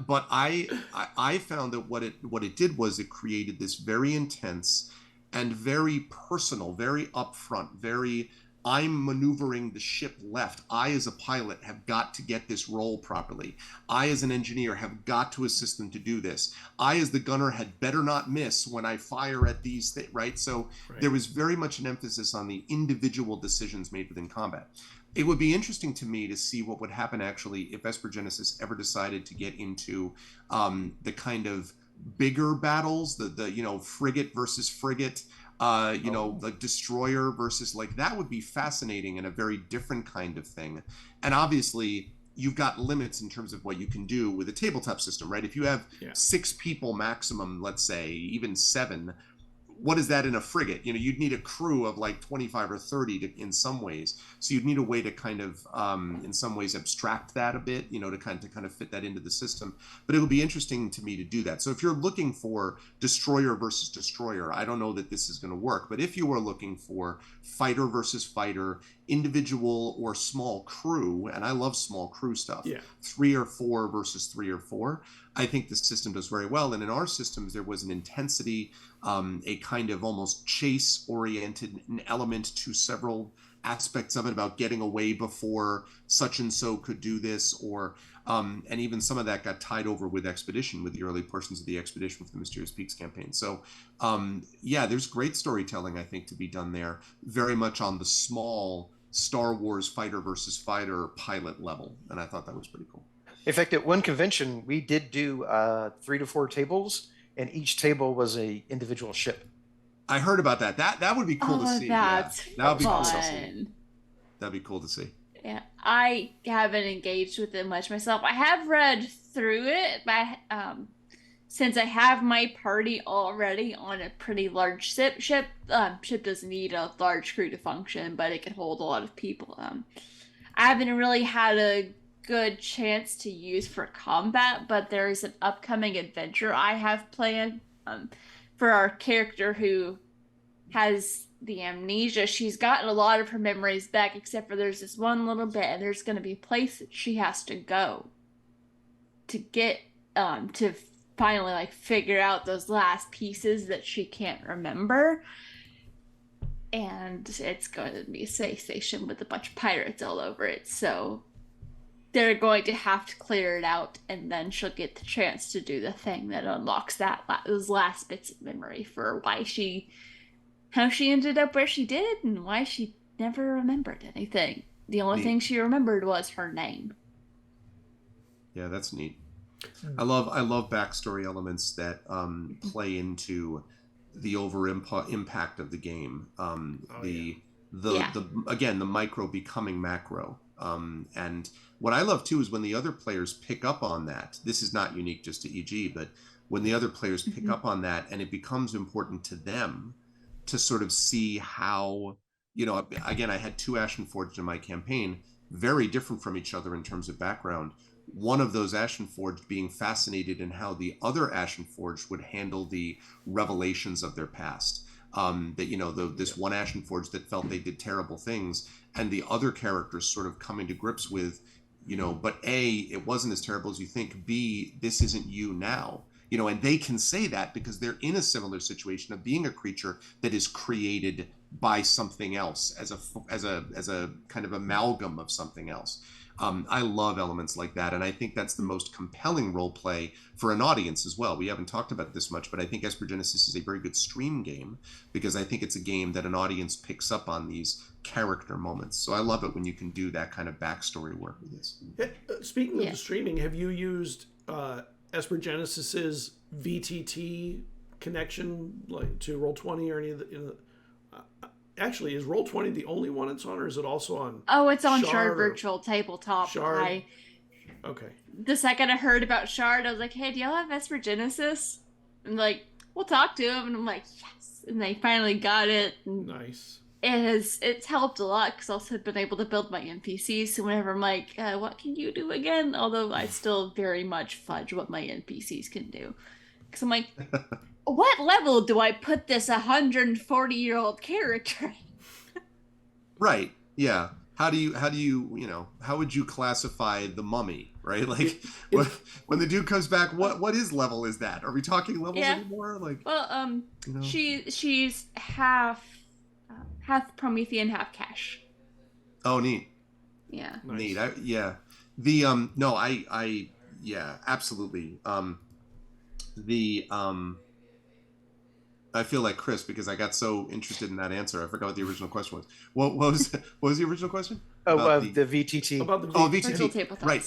But I found that what it did was it created this very intense and very personal, very upfront, very I'm maneuvering the ship left. I, as a pilot, have got to get this roll properly. I, as an engineer, have got to assist them to do this. I, as the gunner, had better not miss when I fire at these things, right? So there was very much an emphasis on the individual decisions made within combat. It would be interesting to me to see what would happen actually if Esper Genesis ever decided to get into the kind of bigger battles, the frigate versus frigate, the destroyer versus, like, that would be fascinating and a very different kind of thing. And obviously you've got limits in terms of what you can do with a tabletop system, right? If you have 6 people maximum, let's say even 7, what is that in a frigate? You'd need a crew of like 25 or 30 in some ways. So you'd need a way to kind of, in some ways, abstract that a bit, to kind of fit that into the system. But it would be interesting to me to do that. So if you're looking for destroyer versus destroyer, I don't know that this is going to work. But if you are looking for fighter versus fighter, individual or small crew, and I love small crew stuff, 3 or 4 versus 3 or 4, I think the system does very well. And in our systems, there was an intensity, a kind of almost chase-oriented element to several aspects of it, about getting away before such and so could do this, or and even some of that got tied over with Expedition, with the early portions of the Expedition for the Mysterious Peaks campaign. So there's great storytelling, I think, to be done there, very much on the small Star Wars fighter versus fighter pilot level, and I thought that was pretty cool. In fact, at one convention, we did do 3 to 4 tables, and each table was a individual ship. I heard about that. That would be cool to see. That's that would be fun. Cool to see. That'd be cool to see. Yeah, I haven't engaged with it much myself. I have read through it, but since I have my party already on a pretty large ship doesn't need a large crew to function, but it can hold a lot of people. I haven't really had a good chance to use for combat, but there's an upcoming adventure I have planned for our character who has the amnesia. She's gotten a lot of her memories back, except for there's this one little bit, and there's going to be a place that she has to go to get to finally like figure out those last pieces that she can't remember. And it's going to be a space station with a bunch of pirates all over it, so they're going to have to clear it out, and then she'll get the chance to do the thing that unlocks those last bits of memory for how she ended up where she did, and why she never remembered anything. The only thing she remembered was her name. Yeah, that's neat. I love backstory elements that play into the impact of the game. The micro becoming macro. And what I love too is when the other players pick up on that. This is not unique just to EG, but when the other players pick up on that, and it becomes important to them to sort of see how, again, I had 2 Ashenforged in my campaign, very different from each other in terms of background. One of those Ashenforged being fascinated in how the other Ashenforged would handle the revelations of their past. This one Ashenforged that felt they did terrible things, and the other characters sort of coming to grips with but A, it wasn't as terrible as you think. B, this isn't you now. And they can say that because they're in a similar situation of being a creature that is created by something else as a kind of amalgam of something else. I love elements like that, and I think that's the most compelling role play for an audience as well. We haven't talked about this much, but I think Esper Genesis is a very good stream game because I think it's a game that an audience picks up on these character moments. So I love it when you can do that kind of backstory work with this. Speaking of the streaming, have you used Esper Genesis's VTT connection to Roll20 or any of the? Actually, is Roll20 the only one it's on, or is it also on? Oh, it's on Shard Shard Virtual Tabletop. Shard. Okay. The second I heard about Shard, I was like, "Hey, do y'all have Esper Genesis?" And like, we'll talk to him, and I'm like, "Yes!" And they finally got it. And nice. It's helped a lot because also been able to build my NPCs. So whenever I'm like, "What can you do again?" Although I still very much fudge what my NPCs can do, because I'm like. What level do I put this 140-year-old character in? Right. Yeah. How would you classify the mummy, right? Like when the dude comes back, what his level is that? Are we talking levels anymore? Like, well, she's half Promethean, half Cash. Oh, neat. Yeah. Nice. Neat. Absolutely. I feel like Chris because I got so interested in that answer. I forgot what the original question was. What was the original question? The VTT. About the VTT. Right.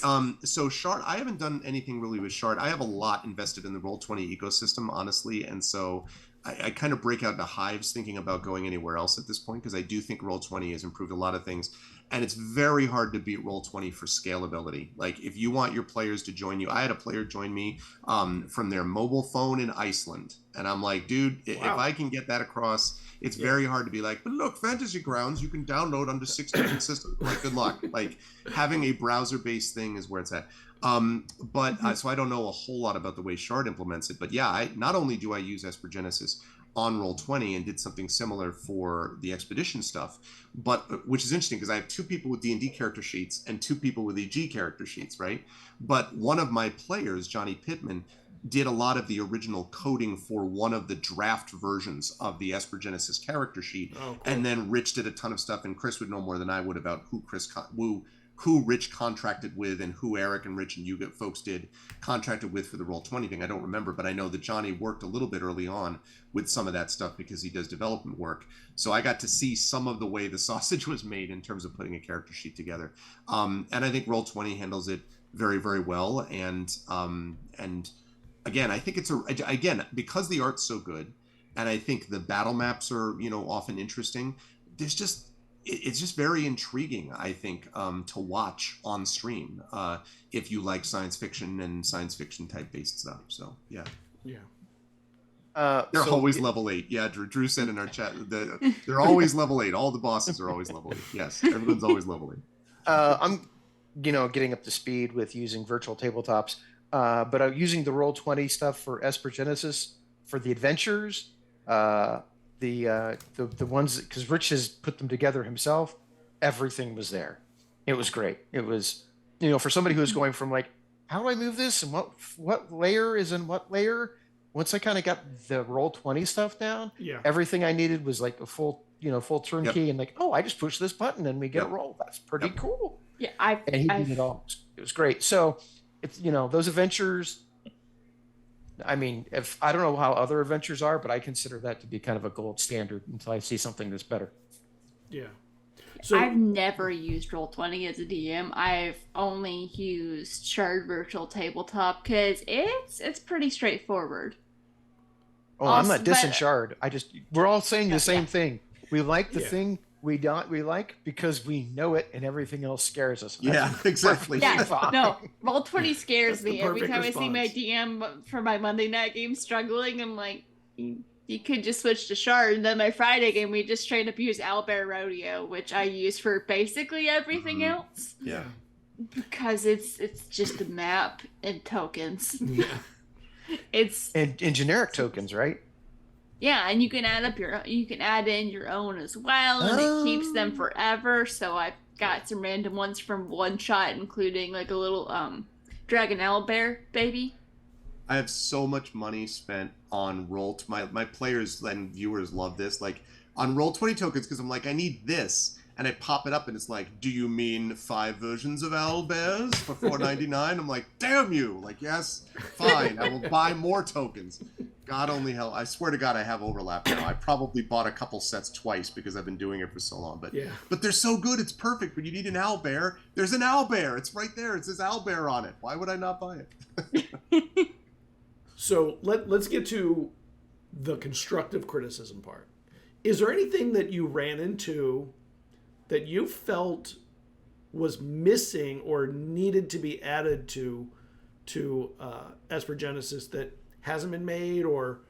So Shard, I haven't done anything really with Shard. I have a lot invested in the Roll20 ecosystem, honestly, and so I kind of break out into hives thinking about going anywhere else at this point because I do think Roll20 has improved a lot of things. And it's very hard to beat Roll20 for scalability. Like if you want your players to join you, I had a player join me from their mobile phone in Iceland. And I'm like, dude, if I can get that across, it's very hard to be like, but look, Fantasy Grounds, you can download under 6 different systems. Like, good luck. Like having a browser-based thing is where it's at. So I don't know a whole lot about the way Shard implements it. But yeah, not only do I use Esper Genesis on Roll20 and did something similar for the expedition stuff, but which is interesting because I have 2 people with D&D character sheets and 2 people with EG character sheets, right? But one of my players, Johnny Pittman, did a lot of the original coding for one of the draft versions of the Esper Genesis character sheet, and then Rich did a ton of stuff, and Chris would know more than I would about who Rich contracted with and who Eric and Rich and you folks contracted with for the Roll20 thing. I don't remember, but I know that Johnny worked a little bit early on with some of that stuff because he does development work. So I got to see some of the way the sausage was made in terms of putting a character sheet together. And I think Roll20 handles it very, very well. And again, I think because the art's so good, and I think the battle maps are, often interesting. It's just very intriguing, I think, to watch on stream if you like science fiction and science fiction type based stuff. So yeah. They're always level 8. Yeah, Drew said in our chat they're always level 8. All the bosses are always level 8. Yes, everyone's always level 8. I'm getting up to speed with using virtual tabletops, but I'm using the Roll20 stuff for Esper Genesis for the adventures. The ones because Rich has put them together himself. Everything was there. It was great. It was for somebody who was going from like, how do I move this and what layer is in what layer. Once I kind of got the Roll20 stuff down, everything I needed was like a full turnkey, and like, I just push this button and we get a roll. That's pretty cool. Yeah, and he did it all. It was great. So it's those adventures. I mean, if I don't know how other adventures are, but I consider that to be kind of a gold standard until I see something that's better. Yeah. So I've never used Roll20 as a DM. I've only used Shard Virtual Tabletop because it's pretty straightforward. Oh, I'm not dissing Shard. We're all saying the same thing. We like the thing we like because we know it, and everything else scares us. Exactly. Yeah, no, Roll20 scares me every time response. I see my DM for my Monday night game struggling. I'm like, you could just switch to Shard. And then my Friday game, we just straight up use Owlbear Rodeo, which I use for basically everything else. Yeah. Because it's just a map and tokens. Yeah. It's and generic tokens, right? Yeah, and you can add in your own as well, and it keeps them forever. So I got some random ones from One Shot, including like a little dragon owlbear baby. I have so much money spent on my players and viewers love this, like on Roll20 tokens, because I'm like, I need this, and I pop it up and it's like, do you mean 5 versions of owlbears for $4.99? I'm like, damn you, like, yes, fine, I will buy more tokens. God only hell, I swear to God, I have overlap now. I probably bought a couple sets twice because I've been doing it for so long, but they're so good, it's perfect. When you need an owlbear, there's an owlbear, it's right there, it says owlbear on it. Why would I not buy it? So let's get to the constructive criticism part. Is there anything that you ran into that you felt was missing or needed to be added to Esper Genesis that hasn't been made, or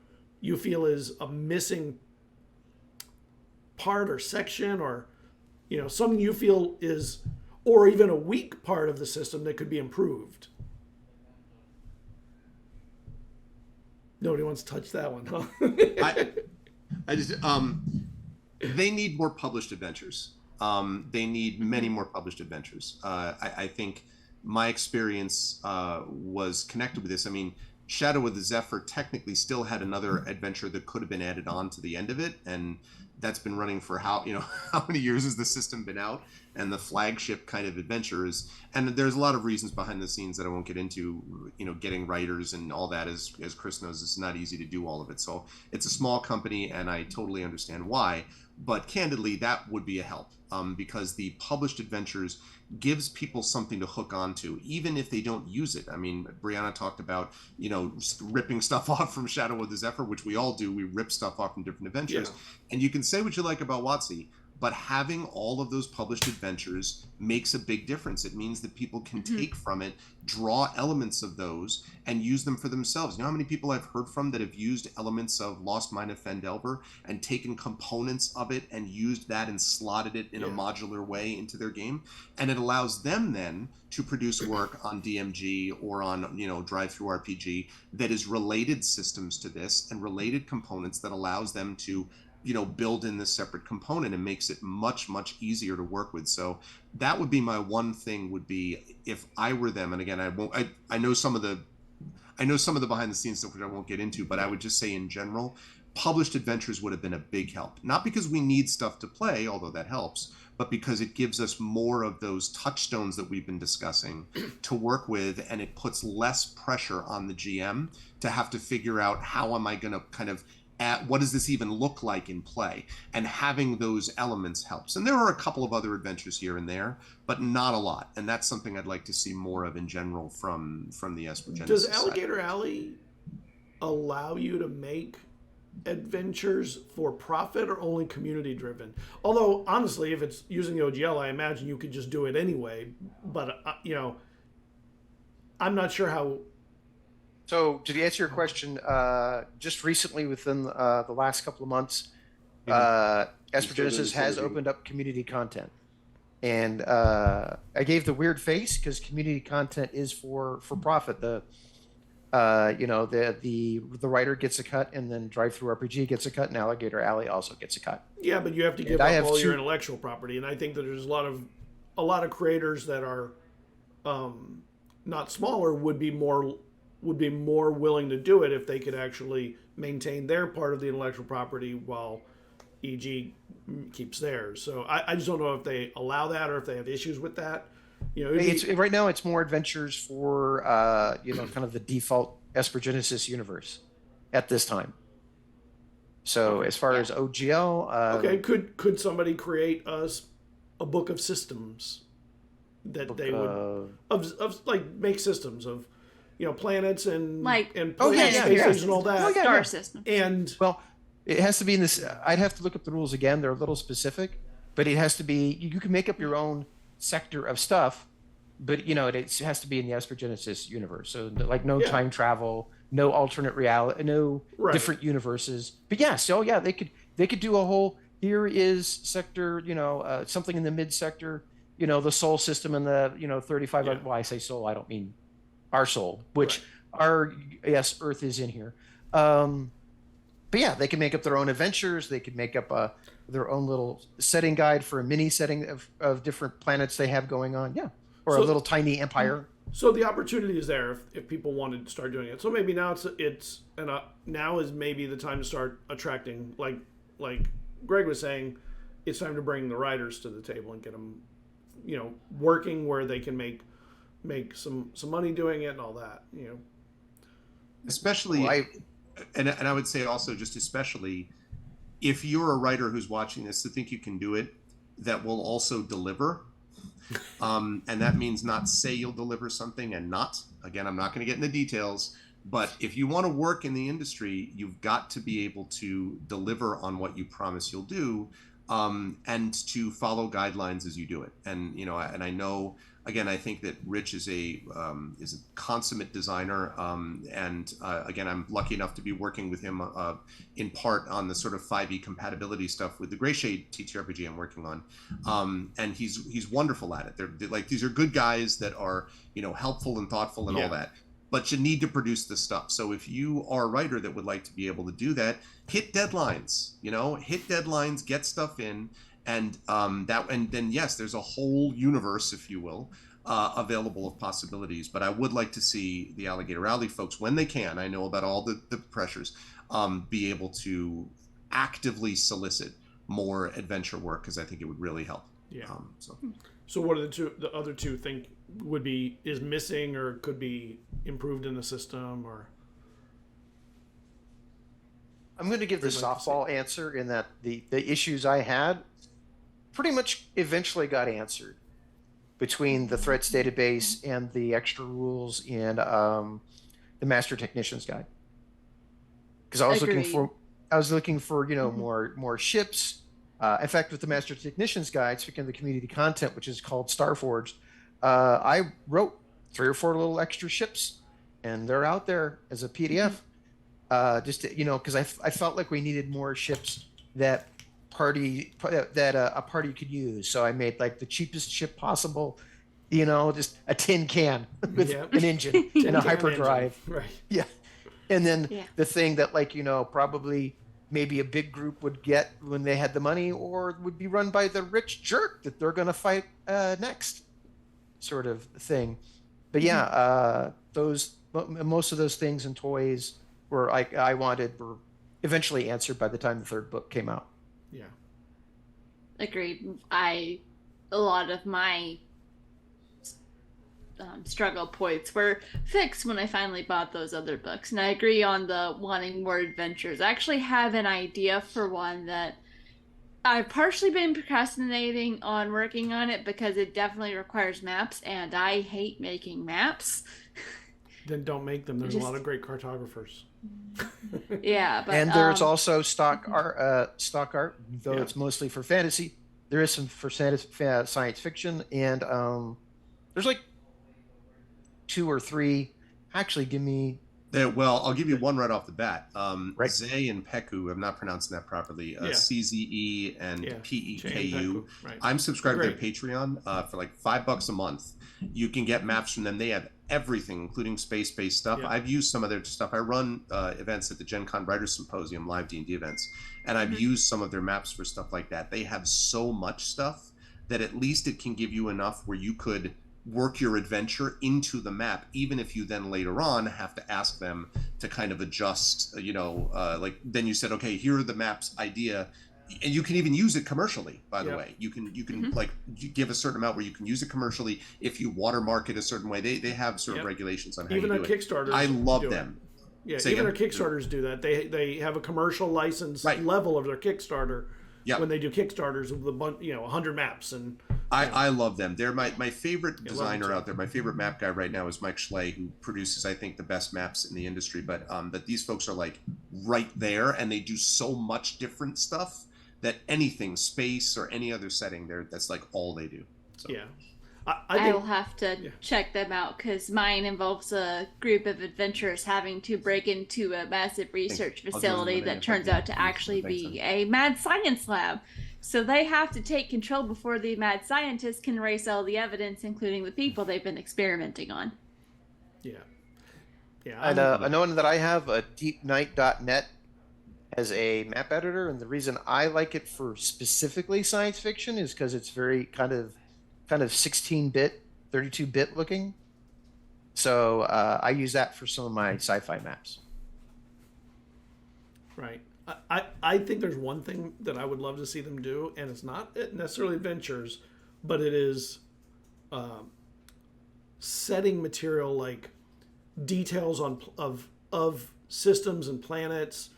you feel is a missing part or section, or something you feel is, or even a weak part of the system that could be improved? Nobody wants to touch that one, huh? I just they need more published adventures. They need many more published adventures. I think my experience was connected with this. I mean, Shadow of the Zephyr technically still had another adventure that could have been added on to the end of it, and that's been running for how many years has the system been out, and the flagship kind of adventures. And there's a lot of reasons behind the scenes that I won't get into, getting writers and all that. As Chris knows, it's not easy to do all of it. So it's a small company, and I totally understand why. But candidly, that would be a help, because the published adventures gives people something to hook onto, even if they don't use it. I mean, Brianna talked about, ripping stuff off from Shadow of the Zephyr, which we all do. We rip stuff off from different adventures. Yeah. And you can say what you like about WotC, but having all of those published adventures makes a big difference. It means that people can take from it, draw elements of those, and use them for themselves. You know how many people I've heard from that have used elements of Lost Mine of Fendelver and taken components of it and used that and slotted it in a modular way into their game? And it allows them then to produce work on DMG or on, Drive-Through RPG that is related systems to this and related components that allows them to build in this separate component and makes it much, much easier to work with. So that would be my one thing, would be if I were them. And again, I know some of the behind the scenes stuff, which I won't get into, but I would just say in general, published adventures would have been a big help. Not because we need stuff to play, although that helps, but because it gives us more of those touchstones that we've been discussing to work with, and it puts less pressure on the GM to have to figure out how am I going to kind of what does this even look like in play, and having those elements helps. And there are a couple of other adventures here and there, but not a lot, and that's something I'd like to see more of in general from the Esper Genesis Does Alligator Alley allow you to make adventures for profit or only community driven? Although honestly, if it's using the OGL, I imagine you could just do it anyway, but I'm not sure how. So to answer your question, just recently within the last couple of months, Esper Genesis has opened up community content. And I gave the weird face because community content is for profit. The writer gets a cut, and then Drive-Through RPG gets a cut, and Alligator Alley also gets a cut. Yeah, but you have to give up all your intellectual property, and I think that there's a lot of creators that are not smaller would be more willing to do it if they could actually maintain their part of the intellectual property while EG keeps theirs. So I just don't know if they allow that or if they have issues with that. Right now it's more adventures for kind of the default Esper Genesis universe at this time. So as far as OGL, could somebody create us a book of systems that they would of make systems of planets and spaces and all that. Star system. And it has to be in this. I'd have to look up the rules again. They're a little specific, but it has to be. You can make up your own sector of stuff, but it has to be in the Esper Genesis universe. So no time travel, no alternate reality, no different universes. But they could do a whole. Here is sector, something in the mid sector. The Sol system and the 35. Yeah. Well, I say Sol, I don't mean our Sol, which Earth is in here. But they can make up their own adventures. They could make up their own little setting guide for a mini setting of different planets they have going on. Yeah. Or a So- little tiny empire. So the opportunity is there if people wanted to start doing it. So maybe now now is maybe the time to start attracting, like Greg was saying, it's time to bring the writers to the table and get them, working where they can make some money doing it and all that. Especially, Well, and I would say also, just especially if you're a writer who's watching this to think you can do it, that will also deliver. And that means not say you'll deliver something and not. Again, I'm not going to get into details, but if you want to work in the industry, you've got to be able to deliver on what you promise you'll do, and to follow guidelines as you do it. And and I know, again, I think that Rich is a consummate designer, and again, I'm lucky enough to be working with him in part on the sort of 5e compatibility stuff with the Greyshade TTRPG I'm working on, and he's wonderful at it. They're like, these are good guys that are helpful and thoughtful and all that. But you need to produce this stuff. So if you are a writer that would like to be able to do that, hit deadlines. Get stuff in. And then yes, there's a whole universe, if you will, available of possibilities. But I would like to see the Alligator Alley folks, when they can, I know about all the pressures, be able to actively solicit more adventure work, because I think it would really help. Yeah. So what are the other two think is missing or could be improved in the system? Or I'm going to give the softball answer in that the issues I had pretty much eventually got answered between the threats database and the extra rules in the Master Technician's Guide. Because I was looking for more ships. In fact, with the Master Technician's Guide, speaking of the community content, which is called Starforged, I wrote 3 or 4 little extra ships, and they're out there as a PDF. Because I felt like we needed more ships that a party could use. So I made like the cheapest ship possible, just a tin can with an engine and a hyperdrive. Right. Yeah. And then the thing that probably maybe a big group would get when they had the money, or would be run by the rich jerk that they're going to fight next, sort of thing. But most of those things and toys I wanted were eventually answered by the time the 3rd book came out. Yeah. Agreed. A lot of my struggle points were fixed when I finally bought those other books. And I agree on the wanting more adventures. I actually have an idea for one that I've partially been procrastinating on working on it because it definitely requires maps, and I hate making maps. Then don't make them. There's a lot of great cartographers. Yeah, but and there's also stock art, though it's mostly for fantasy. There is some for science fiction, and there's like 2 or 3. Actually, give me. Well, I'll give you one right off the bat. Zay and Peku, I'm not pronouncing that properly. CZE and PEKU. Right. I'm subscribed to their Patreon for like $5 a month. You can get maps from them. They have everything, including space-based stuff. I've used some of their stuff. I run events at the Gen Con Writers Symposium, live D&D events, and I've used some of their maps for stuff like that. They have so much stuff that at least it can give you enough where you could work your adventure into the map, even if you then later on have to ask them to kind of adjust, like then you said, okay, here are the maps idea. And you can even use it commercially, by the way. You can like give a certain amount where you can use it commercially if you watermark it a certain way. They have sort of regulations on how even you do our Kickstarters. I love them. Yeah, even our Kickstarters do that. They have a commercial license level of their Kickstarter when they do Kickstarters with 100 maps. And I love them. They're my favorite designer out there. My favorite map guy right now is Mike Schley, who produces, I think, the best maps in the industry. But these folks are like right there, and they do so much different stuff that anything, space or any other setting, that's like all they do. So. Yeah. I'll have to check them out because mine involves a group of adventurers having to break into a massive research facility that turns out to actually be a mad science lab. So they have to take control before the mad scientists can erase all the evidence, including the people they've been experimenting on. Yeah. Yeah. And another one that I have, deepnight.net, as a map editor, and the reason I like it for specifically science fiction is because it's very kind of 16-bit, 32-bit looking. So I use that for some of my sci-fi maps. Right. I think there's one thing that I would love to see them do, and it's not necessarily adventures, but it is setting material, like details of systems and planets.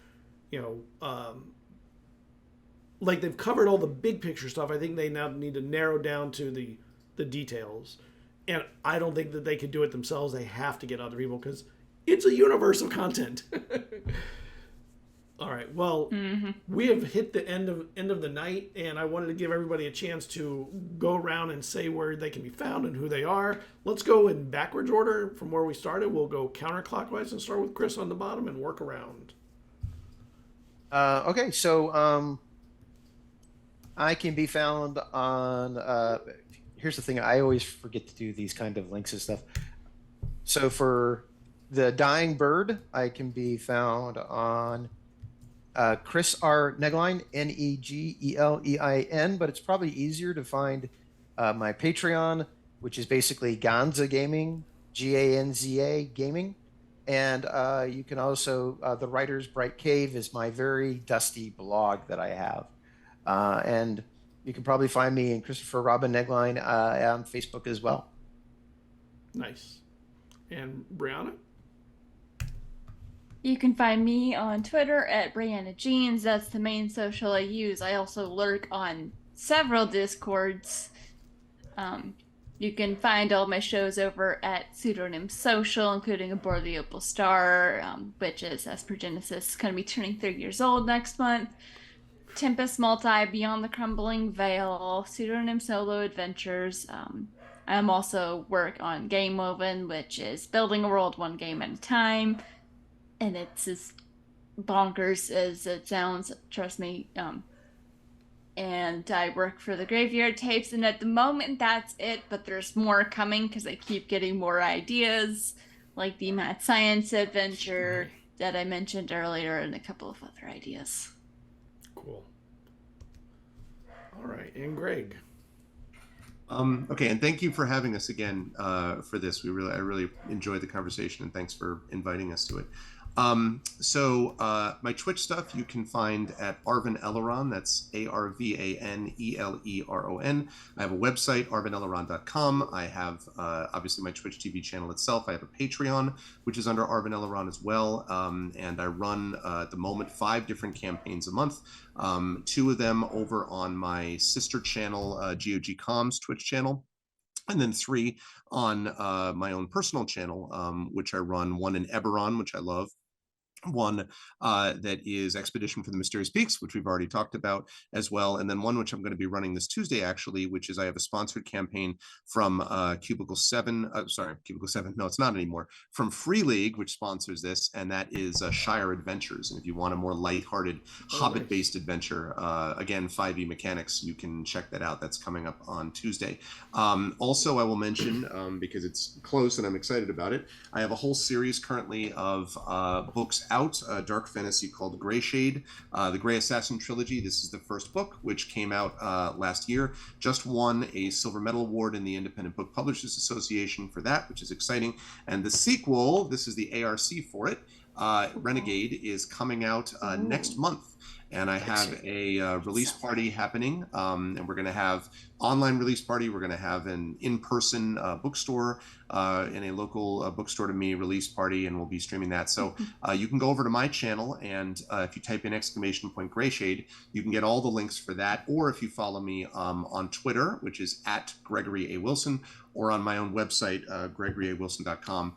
Like they've covered all the big picture stuff. I think they now need to narrow down to the details. And I don't think that they could do it themselves. They have to get other people because it's a universe of content. All right. Well, we have hit the end of the night, and I wanted to give everybody a chance to go around and say where they can be found and who they are. Let's go in backwards order from where we started. We'll go counterclockwise and start with Chris on the bottom and work around. Okay, so I can be found on. Here's the thing: I always forget to do these kind of links and stuff. So for the Dying Bird, I can be found on Chris R. Neglein, Negelein, but it's probably easier to find my Patreon, which is basically Ganza Gaming, Ganza Gaming. And you can also, The Writer's Bright Cave is my very dusty blog that I have. And you can probably find me in Christopher Robin Neglein on Facebook as well. Nice. And Brianna? You can find me on Twitter at Brianna Jeans. That's the main social I use. I also lurk on several Discords. You can find all my shows over at Pseudonym Social, including Aboard the Opal Star, which is Esper Genesis, going to be turning 30 years old next month. Tempest Multi, Beyond the Crumbling Veil, Pseudonym Solo Adventures. I'm also work on Game Woven, which is building a world one game at a time. And it's as bonkers as it sounds, trust me. And I work for the Graveyard Tapes, and at the moment that's it, but there's more coming because I keep getting more ideas, like the Mad Science Adventure that I mentioned earlier, and a couple of other ideas. Cool. All right, and Greg. Okay, and thank you for having us again for this. I really enjoyed the conversation, and thanks for inviting us to it. So my Twitch stuff you can find at Arvin Eleron. That's ARVANELERON. I have a website, arvineleron.com. I have obviously my Twitch TV channel itself. I have a Patreon, which is under Arvin Eleron as well. And I run at the moment 5 different campaigns a month. 2 of them over on my sister channel, GOG Comms Twitch channel. And then 3 on my own personal channel, which I run, one in Eberron, which I love. One that is Expedition for the Mysterious Peaks, which we've already talked about as well. And then one which I'm going to be running this Tuesday, actually, which is I have a sponsored campaign from Cubicle 7. Cubicle 7. No, it's not anymore. From Free League, which sponsors this. And that is Shire Adventures. And if you want a more lighthearted Hobbit-based adventure, again, 5e mechanics, you can check that out. That's coming up on Tuesday. Also, I will mention, because it's close and I'm excited about it, I have a whole series currently of books out, dark fantasy called Grey Shade, the Grey Assassin trilogy. This is the first book, which came out last year. Just won a silver medal award in the Independent Book Publishers Association for that, which is exciting. And the sequel, this is the ARC for it, Renegade, is coming out next month. And I have a release party happening, and we're going to have online release party. We're going to have an in-person bookstore in a local bookstore to me release party, and we'll be streaming that. So you can go over to my channel, and if you type in !Greyshade, you can get all the links for that. Or if you follow me on Twitter, which is at Gregory A. Wilson, or on my own website, gregoryawilson.com.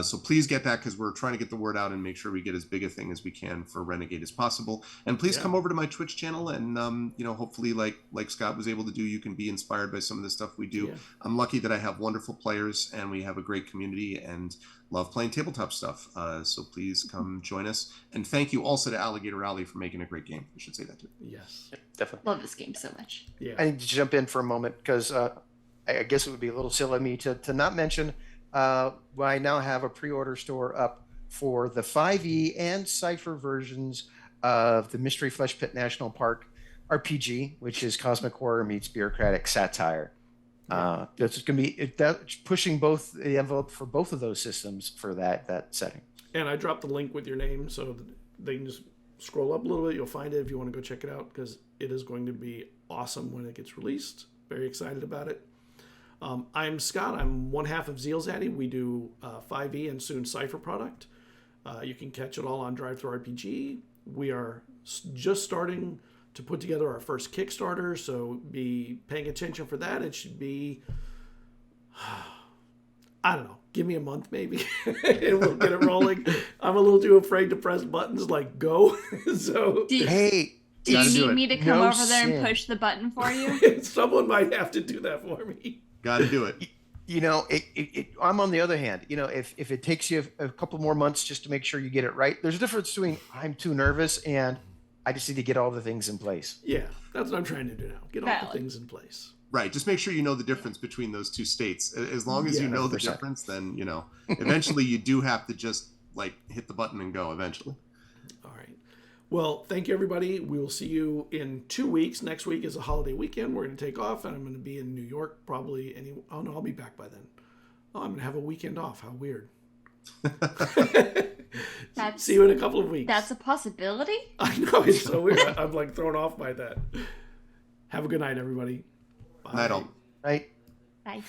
So please get that, because we're trying to get the word out and make sure we get as big a thing as we can for Renegade as possible. And please come over to my Twitch channel, and hopefully, like Scott was able to do, you can be inspired by some of the stuff we do. I'm lucky that I have wonderful players, and we have a great community, and love playing tabletop stuff. So please come join us. And thank you also to Alligator Alley for making a great game. I should say that too. Yes, definitely. Love this game so much. Yeah. I need to jump in for a moment because I guess it would be a little silly of me to not mention I now have a pre-order store up for the 5e and Cypher versions of the Mystery Flesh Pit National Park RPG, which is cosmic horror meets bureaucratic satire. That's going to be that's pushing both the envelope for both of those systems for that setting. And I dropped the link with your name so that they can just scroll up a little bit. You'll find it if you want to go check it out, because it is going to be awesome when it gets released. Very excited about it. I'm Scott. I'm one half of ZealZaddy. We do 5e and soon Cypher product. You can catch it all on DriveThruRPG. We are just starting to put together our first Kickstarter, so be paying attention for that. It should be, I don't know, give me a month maybe, and we'll get it rolling. I'm a little too afraid to press buttons like go. So Do you need me to come over there and push the button for you? Someone might have to do that for me. Got to do it. You know, I'm on the other hand. You know, if it takes you a couple more months just to make sure you get it right, there's a difference between I'm too nervous and I just need to get all the things in place. Yeah, that's what I'm trying to do now. Get all the things in place. Right. Just make sure you know the difference between those two states. As long as you know 100%. The difference, then, you know, eventually you do have to just like hit the button and go eventually. All right. Well, thank you, everybody. We will see you in 2 weeks. Next week is a holiday weekend. We're going to take off, and I'm going to be in New York probably. Oh, no, I'll be back by then. Oh, I'm going to have a weekend off. How weird. See you in a couple of weeks. That's a possibility? I know. It's so weird. I'm like thrown off by that. Have a good night, everybody. Bye. Night all. Right. Bye.